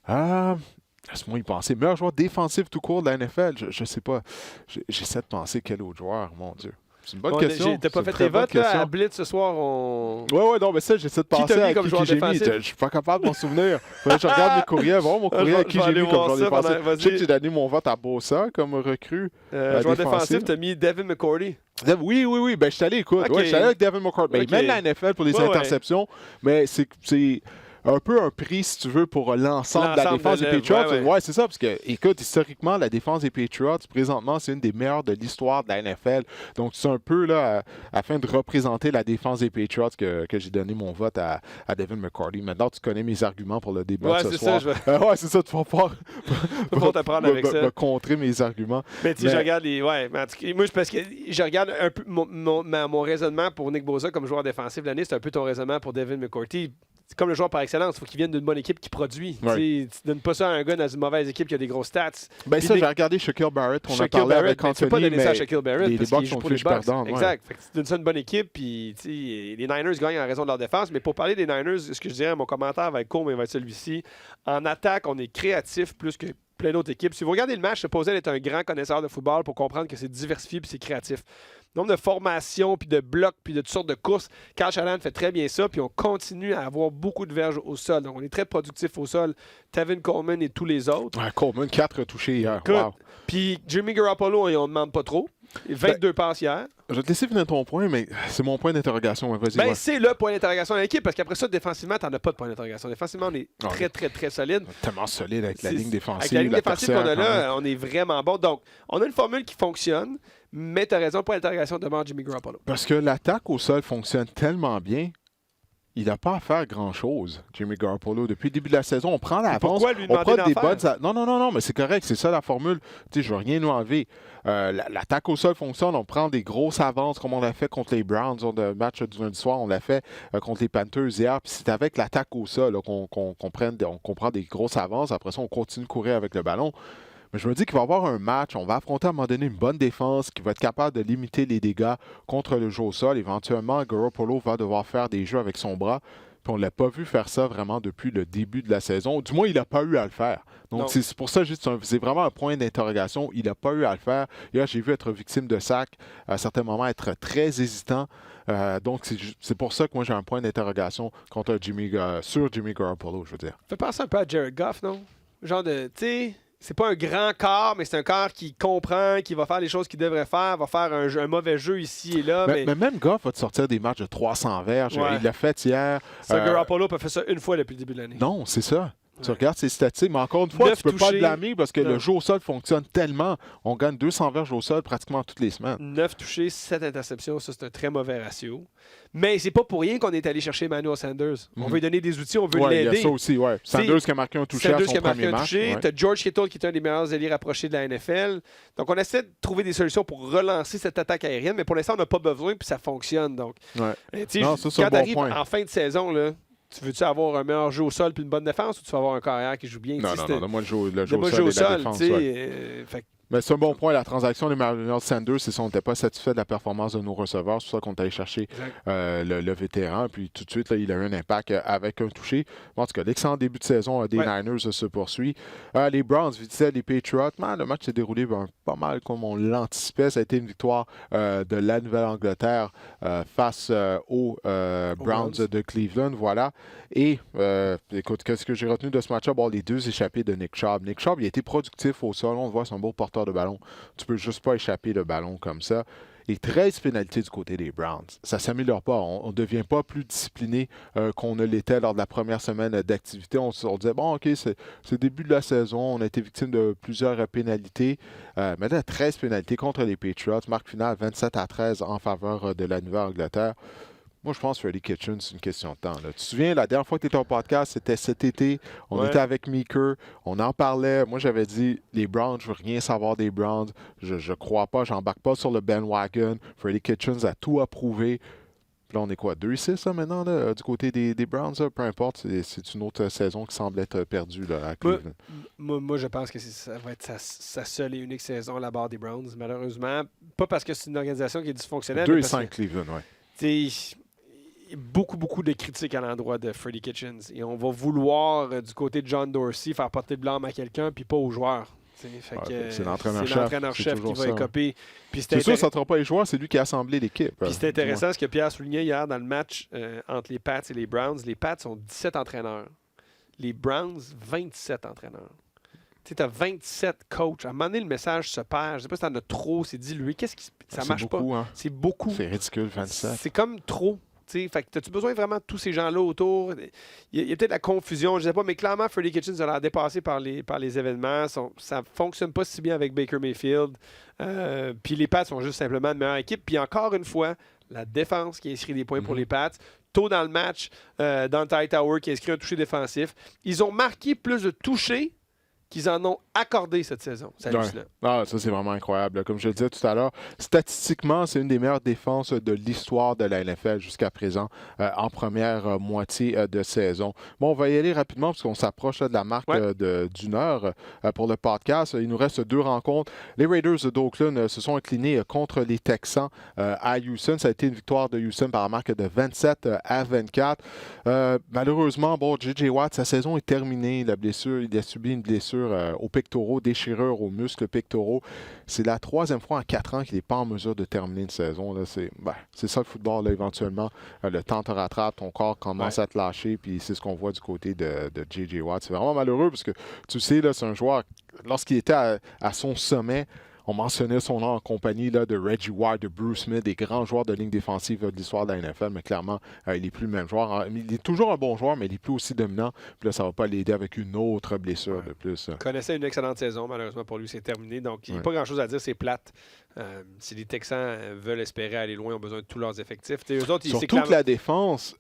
Laisse-moi y penser. Meilleur joueur défensif tout court de la NFL? Je ne sais pas. J'essaie de penser quel autre joueur, mon Dieu. C'est une bonne question. T'as pas fait tes votes là, à Blitz ce soir? Oui, non, mais ça, j'essaie de penser à qui j'ai mis. Je suis pas capable de m'en souvenir. Faudrait que je regarde mes courriels, voir mon courriel à qui j'ai mis comme joueur défensif. Je sais que j'ai donné mon vote à Bosa comme recrue. Joueur défensif, t'as mis Devin McCourty. Oui. Ben, je suis allé, écoute. Okay. Ouais, je suis allé avec Devin McCourty. Ben, il mène la NFL pour les interceptions, mais c'est un peu un prix, si tu veux, pour l'ensemble de la défense des Patriots. Ouais, c'est ça, parce que, écoute, historiquement, la défense des Patriots, présentement, c'est une des meilleures de l'histoire de la NFL. Donc, c'est un peu, là, afin de représenter la défense des Patriots que j'ai donné mon vote à Devin McCourty. Maintenant, tu connais mes arguments pour le débat de ce soir. Ouais, c'est ça, tu vas pouvoir me contrer mes arguments. Mais tu sais, je regarde les... Ouais, mais en tout cas, moi, parce que je regarde un peu mon raisonnement pour Nick Bosa comme joueur défensif de l'année, c'est un peu ton raisonnement pour Devin McCourty. C'est comme le joueur par excellence. Il faut qu'il vienne d'une bonne équipe qui produit. Tu ne donnes pas ça à un gars dans une mauvaise équipe qui a des grosses stats. Ben ça, j'ai regardé Shaquille Barrett. On a parlé avec Anthony, tu peux pas donner ça à Shaquille Barrett parce qu'il joue pour les Bucks. Exact. Fait que tu donnes ça à une bonne équipe. Puis les Niners gagnent en raison de leur défense. Mais pour parler des Niners, ce que je dirais, mon commentaire va être court, mais il va être celui-ci. En attaque, on est créatif plus que plein d'autres équipes. Si vous regardez le match, supposé être un grand connaisseur de football pour comprendre que c'est diversifié puis c'est créatif. Le nombre de formations, puis de blocs, puis de toutes sortes de courses. Kyle Shanahan fait très bien ça, puis on continue à avoir beaucoup de verges au sol. Donc, on est très productif au sol. Tevin Coleman et tous les autres. Ouais, Coleman, 4 touchés hier. Wow. Puis Jimmy Garoppolo, on ne demande pas trop. 22 passes hier. Je vais te laisser finir ton point, mais c'est mon point d'interrogation. Vas-y. C'est le point d'interrogation de l'équipe, parce qu'après ça, défensivement, tu n'en as pas de point d'interrogation. Défensivement, on est très solide. Tellement solide avec la ligne défensive. Avec la ligne défensive qu'on a là, on est vraiment bon. Donc, on a une formule qui fonctionne, mais tu as raison, point d'interrogation demande Jimmy Garoppolo. Parce que l'attaque au sol fonctionne tellement bien. Il n'a pas à faire grand-chose, Jimmy Garoppolo. Depuis le début de la saison, on prend l'avance. Pourquoi lui on demander prend des d'en bonnes... faire? Non, mais c'est correct. C'est ça la formule. Tu sais, je ne veux rien nous enlever. L'attaque au sol fonctionne. On prend des grosses avances comme on l'a fait contre les Browns. Le match du lundi soir, on l'a fait contre les Panthers hier. Puis c'est avec l'attaque au sol là, qu'on prend des grosses avances. Après ça, on continue de courir avec le ballon. Mais je me dis qu'il va y avoir un match, on va affronter à un moment donné une bonne défense qui va être capable de limiter les dégâts contre le jeu au sol. Éventuellement, Garoppolo va devoir faire des jeux avec son bras. Puis on ne l'a pas vu faire ça vraiment depuis le début de la saison. Du moins, il n'a pas eu à le faire. Donc, c'est pour ça, c'est vraiment un point d'interrogation. Il n'a pas eu à le faire. Hier, j'ai vu être victime de sac, à certains moments être très hésitant. Donc, c'est pour ça que moi, j'ai un point d'interrogation sur Jimmy Garoppolo, je veux dire. Fait penser un peu à Jared Goff, non? Genre de, tu sais... C'est pas un grand corps, mais c'est un corps qui comprend, qui va faire les choses qu'il devrait faire, va faire un mauvais jeu ici et là. Mais même Goff va te sortir des matchs de 300 verges. Ouais. Il l'a fait hier. Garoppolo a fait ça une fois depuis le début de l'année. Non, c'est ça. Tu regardes ses statistiques, mais encore une fois, tu ne peux pas le blâmer parce que le jeu au sol fonctionne tellement. On gagne 200 verges au sol pratiquement toutes les semaines. 9 touchés, 7 interceptions, ça c'est un très mauvais ratio. Mais c'est pas pour rien qu'on est allé chercher Emmanuel Sanders. On veut lui donner des outils, on veut l'aider. Il y a ça aussi, oui. Sanders qui a marqué un touché à son premier match. Tu as George Kittle qui est un des meilleurs alliés rapprochés de la NFL. Donc on essaie de trouver des solutions pour relancer cette attaque aérienne, mais pour l'instant on n'a pas besoin puis ça fonctionne. Donc, non, ça, quand tu arrives en fin de saison, là, tu veux-tu avoir un meilleur jeu au sol puis une bonne défense ou tu veux avoir un carrière qui joue bien? Non, moi, le jeu au sol et la défense. Mais c'est un bon point. La transaction d'Emmanuel Sanders, c'est si on n'était pas satisfait de la performance de nos receveurs. C'est pour ça qu'on est allé chercher le vétéran. Puis tout de suite, là, il a eu un impact avec un touché. Bon, en tout cas, l'excellent début de saison des Niners se poursuit. Les Browns visitaient les Patriots. Le match s'est déroulé pas mal comme on l'anticipait. Ça a été une victoire de la Nouvelle-Angleterre face aux Browns de Cleveland. Voilà. Et écoute, qu'est-ce que j'ai retenu de ce match-là? Bon, les deux échappés de Nick Chubb. Nick Chubb, il a été productif au sol. On le voit, c'est un beau porteur de ballon. Tu peux juste pas échapper le ballon comme ça. Et 13 pénalités du côté des Browns. Ça ne s'améliore pas. On ne devient pas plus discipliné qu'on ne l'était lors de la première semaine d'activité. On disait, bon, OK, c'est le début de la saison. On a été victime de plusieurs pénalités. Mais là, 13 pénalités contre les Patriots. Marque finale 27-13 en faveur de la Nouvelle-Angleterre. Moi, je pense que Freddie Kitchens, c'est une question de temps. Là. Tu te souviens, la dernière fois que tu étais au podcast, c'était cet été. On était avec Meeker. On en parlait. Moi, j'avais dit, les Browns, je ne veux rien savoir des Browns. Je crois pas, j'embarque pas sur le bandwagon. Freddie Kitchens a tout approuvé. Puis là, on est quoi, 2-6 là, maintenant, là, du côté des Browns? Là? Peu importe, c'est une autre saison qui semble être perdue là, à Cleveland. Moi, je pense que ça va être sa seule et unique saison à la barre des Browns, malheureusement. Pas parce que c'est une organisation qui est dysfonctionnelle. 2-5 Cleveland, oui. Beaucoup de critiques à l'endroit de Freddie Kitchens. Et on va vouloir, du côté de John Dorsey, faire porter le blâme à quelqu'un, puis pas aux joueurs. C'est l'entraîneur-chef qui va écoper. C'est sûr que ça ne sera pas les joueurs, c'est lui qui a assemblé l'équipe. Puis c'est intéressant ce que Pierre soulignait hier dans le match entre les Pats et les Browns. Les Pats ont 17 entraîneurs. Les Browns, 27 entraîneurs. Tu as 27 coachs. À un moment donné, le message se perd. Je ne sais pas si tu en as trop, c'est dilué. Ça marche beaucoup, pas? Hein? C'est beaucoup. C'est ridicule, 27. C'est comme trop. Fait que as-tu besoin vraiment de tous ces gens-là autour? Il y a peut-être la confusion, je ne sais pas, mais clairement, Freddie Kitchens a l'air dépassé par les événements. Ça ne fonctionne pas si bien avec Baker Mayfield. Puis les Pats sont juste simplement une meilleure équipe. Puis encore une fois, la défense qui inscrit des points pour les Pats. Tôt dans le match, dans le Ty Tower qui inscrit un touché défensif. Ils ont marqué plus de touchés qu'ils en ont accordé cette saison. C'est hallucinant. Ah, ça, c'est vraiment incroyable. Comme je le disais tout à l'heure, statistiquement, c'est une des meilleures défenses de l'histoire de la NFL jusqu'à présent en première moitié de saison. Bon, on va y aller rapidement parce qu'on s'approche de la marque d'une heure pour le podcast. Il nous reste 2 rencontres. Les Raiders d'Oakland se sont inclinés contre les Texans à Houston. Ça a été une victoire de Houston par la marque de 27-24. Malheureusement, bon, J.J. Watt, sa saison est terminée. Il a subi une blessure blessure aux pectoraux, déchirure aux muscles pectoraux. C'est la 3e fois en 4 ans qu'il n'est pas en mesure de terminer une saison. Là. C'est ça le football, là, éventuellement. Le temps te rattrape, ton corps commence à te lâcher, puis c'est ce qu'on voit du côté de J.J. Watt. C'est vraiment malheureux parce que, tu sais, là, c'est un joueur, lorsqu'il était à son sommet, on mentionnait son nom en compagnie là, de Reggie White, de Bruce Smith, des grands joueurs de ligne défensive de l'histoire de la NFL, mais clairement, il n'est plus le même joueur. Il est toujours un bon joueur, mais il n'est plus aussi dominant. Puis là, ça ne va pas l'aider avec une autre blessure de plus. Il connaissait une excellente saison. Malheureusement, pour lui, c'est terminé. Donc, il n'y a pas grand-chose à dire. C'est plate. Si les Texans veulent espérer aller loin, ils ont besoin de tous leurs effectifs. Eux autres, surtout que la défense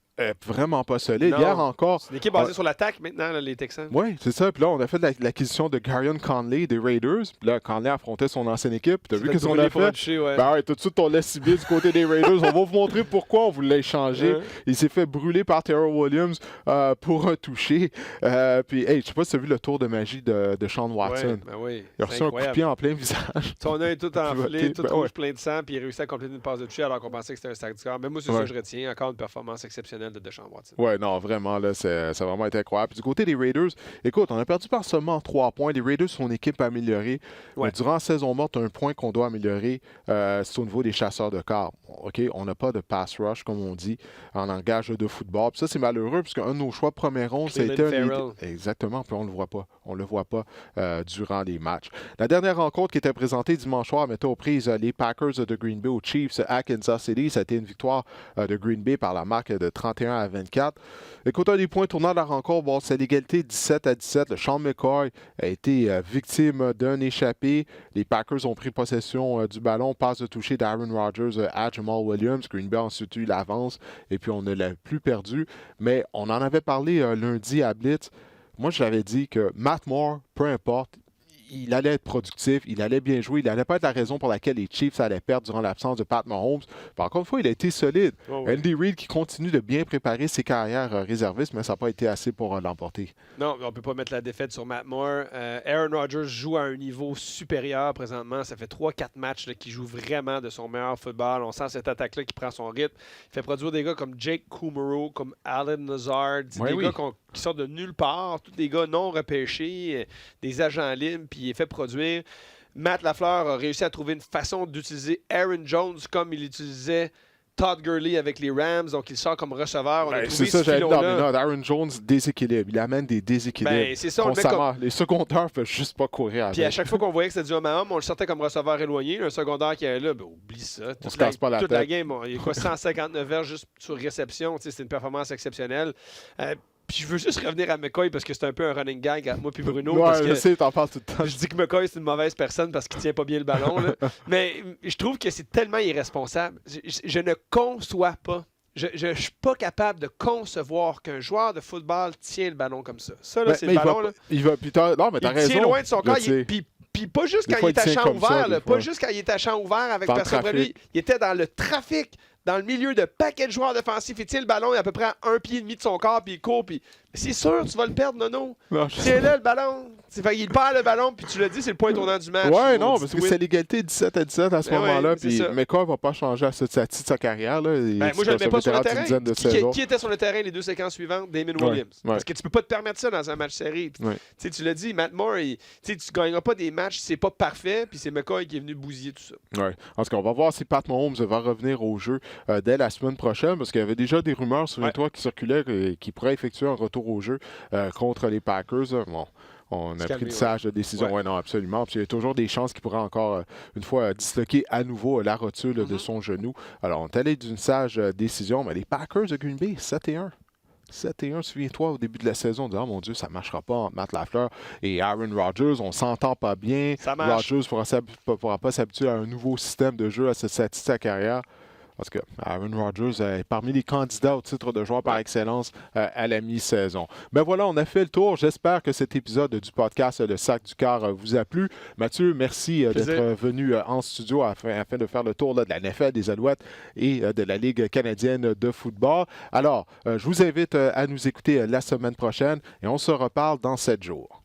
vraiment pas solide. Non. Hier encore. C'est une équipe basée sur l'attaque maintenant, là, les Texans. Oui, c'est ça. Puis là, on a fait l'acquisition de Garion Conley des Raiders. Puis là, Conley affrontait son ancienne équipe. Tu as vu qu'est-ce qu'on a fait? Ben ouais, tout de suite, on l'a ciblé du côté des Raiders. On va vous montrer pourquoi on voulait échanger. Il s'est fait brûler par Terrell Williams pour un toucher. Puis, hey, je sais pas si tu as vu le tour de magie de Sean Watson. Oui, il a reçu un coup de pied en plein visage. Son œil tout enflé, tout rouge, plein de sang, puis il réussit à compléter une passe de toucher alors qu'on pensait que c'était un sac du corps. Mais moi, c'est ça que je retiens. Encore une performance exceptionnelle de Deshaun Watson. Ouais, non, vraiment, là, ça a vraiment été incroyable. Puis du côté des Raiders, écoute, on a perdu par seulement 3 points. Les Raiders sont une équipe améliorée. Mais durant la saison morte, un point qu'on doit améliorer, c'est au niveau des chasseurs de quart. OK, on n'a pas de pass rush, comme on dit, en langage de football. Puis ça, c'est malheureux, parce qu'un de nos choix de première ronde, c'était exactement, puis on le voit pas. On le voit pas durant les matchs. La dernière rencontre qui était présentée dimanche soir mettait aux prises les Packers de Green Bay aux Chiefs à Kansas City. Ça a été une victoire de Green Bay par la marque de 31-24. Écoute, un des points tournants de la rencontre, bon, c'est l'égalité 17-17. Le Sean McCoy a été victime d'un échappé. Les Packers ont pris possession du ballon. Passe de toucher d'Aaron Rodgers à Jamal Williams. Green Bay a ensuite eu l'avance et puis on ne l'a plus perdu. Mais on en avait parlé lundi à Blitz. Moi, j'avais dit que Matt Moore, peu importe, il allait être productif, il allait bien jouer, il n'allait pas être la raison pour laquelle les Chiefs allaient perdre durant l'absence de Pat Mahomes. Par encore une fois, il a été solide. Andy Reid qui continue de bien préparer ses carrières réservistes, mais ça n'a pas été assez pour l'emporter. Non, on ne peut pas mettre la défaite sur Matt Moore. Aaron Rodgers joue à un niveau supérieur présentement. Ça fait 3-4 matchs qu'il joue vraiment de son meilleur football. On sent cette attaque-là qui prend son rythme. Il fait produire des gars comme Jake Kumerow, comme Allen Lazard, des gars qui sortent de nulle part, tous des gars non repêchés, des agents libres, puis il est fait produire. Matt Lafleur a réussi à trouver une façon d'utiliser Aaron Jones comme il utilisait Todd Gurley avec les Rams, donc il sort comme receveur. On a trouvé c'est ça, j'avais dit dans mes notes. Aaron Jones déséquilibre. Il amène des déséquilibres. C'est ça, constamment. Les secondaires ne peuvent juste pas courir avec. Puis à chaque fois qu'on voyait que c'était du homme à homme, on le sortait comme receveur éloigné. Un secondaire qui est là, oublie ça. On se casse pas la tête. Toute la game, il y a quoi, 159 verges juste sur réception. C'est une performance exceptionnelle. Puis je veux juste revenir à McCoy parce que c'est un peu un running gag entre moi puis Bruno. Ouais, je sais, t'en parles tout le temps. Je dis que McCoy, c'est une mauvaise personne parce qu'il tient pas bien le ballon. Là. Mais je trouve que c'est tellement irresponsable. Je ne conçois pas. Je ne suis pas capable de concevoir qu'un joueur de football tient le ballon comme ça. Ça, là, c'est le ballon. Il va putain. Non, mais t'as raison. Il tient loin de son corps. Puis pas juste quand il est à champ ouvert. Pas juste quand il est à champ ouvert avec personne près de lui. Il était dans le trafic. Dans le milieu de paquets de joueurs défensifs, il tient le ballon, il est à peu près à 1,5 pied de son corps, puis il court, puis c'est sûr, tu vas le perdre, Nono. Tiens-là, le ballon. Il perd le ballon, puis tu l'as dit, c'est le point tournant du match. Ouais, non, parce que c'est l'égalité 17-17 à ce moment-là, puis McCoy va pas changer à sa carrière. Là. Moi, je ne le mets pas sur le terrain. Qui était sur le terrain les 2 séquences suivantes? Damien Williams. Parce que tu peux pas te permettre ça dans un match serré. Tu l'as dit, Matt Moore, tu gagneras pas des matchs, c'est pas parfait, puis c'est McCoy qui est venu bousiller tout ça. Ouais. En tout cas, on va voir si Pat Mahomes va revenir au jeu dès la semaine prochaine, parce qu'il y avait déjà des rumeurs, souviens-toi, qui circulaient, qui pourraient effectuer un retour au jeu contre les Packers. Bon, on a pris une sage décision. Ouais, non, absolument. Puis il y a toujours des chances qu'il pourrait encore, une fois, disloquer à nouveau la rotule de son genou. Alors, on est allé d'une sage décision, mais les Packers de Green Bay, 7-1. 7-1, souviens-toi, au début de la saison, on dit « Oh mon Dieu, ça ne marchera pas entre Matt Lafleur et Aaron Rodgers. On s'entend pas bien. Rodgers ne pourra pas s'habituer à un nouveau système de jeu à ce stade de sa carrière. » Parce que Aaron Rodgers est parmi les candidats au titre de joueur par excellence à la mi-saison. Ben voilà, on a fait le tour. J'espère que cet épisode du podcast Le Sac du Cœur vous a plu. Mathieu, merci d'être venu en studio afin de faire le tour de la NFL, des Alouettes et de la Ligue canadienne de football. Alors, je vous invite à nous écouter la semaine prochaine et on se reparle dans 7 jours.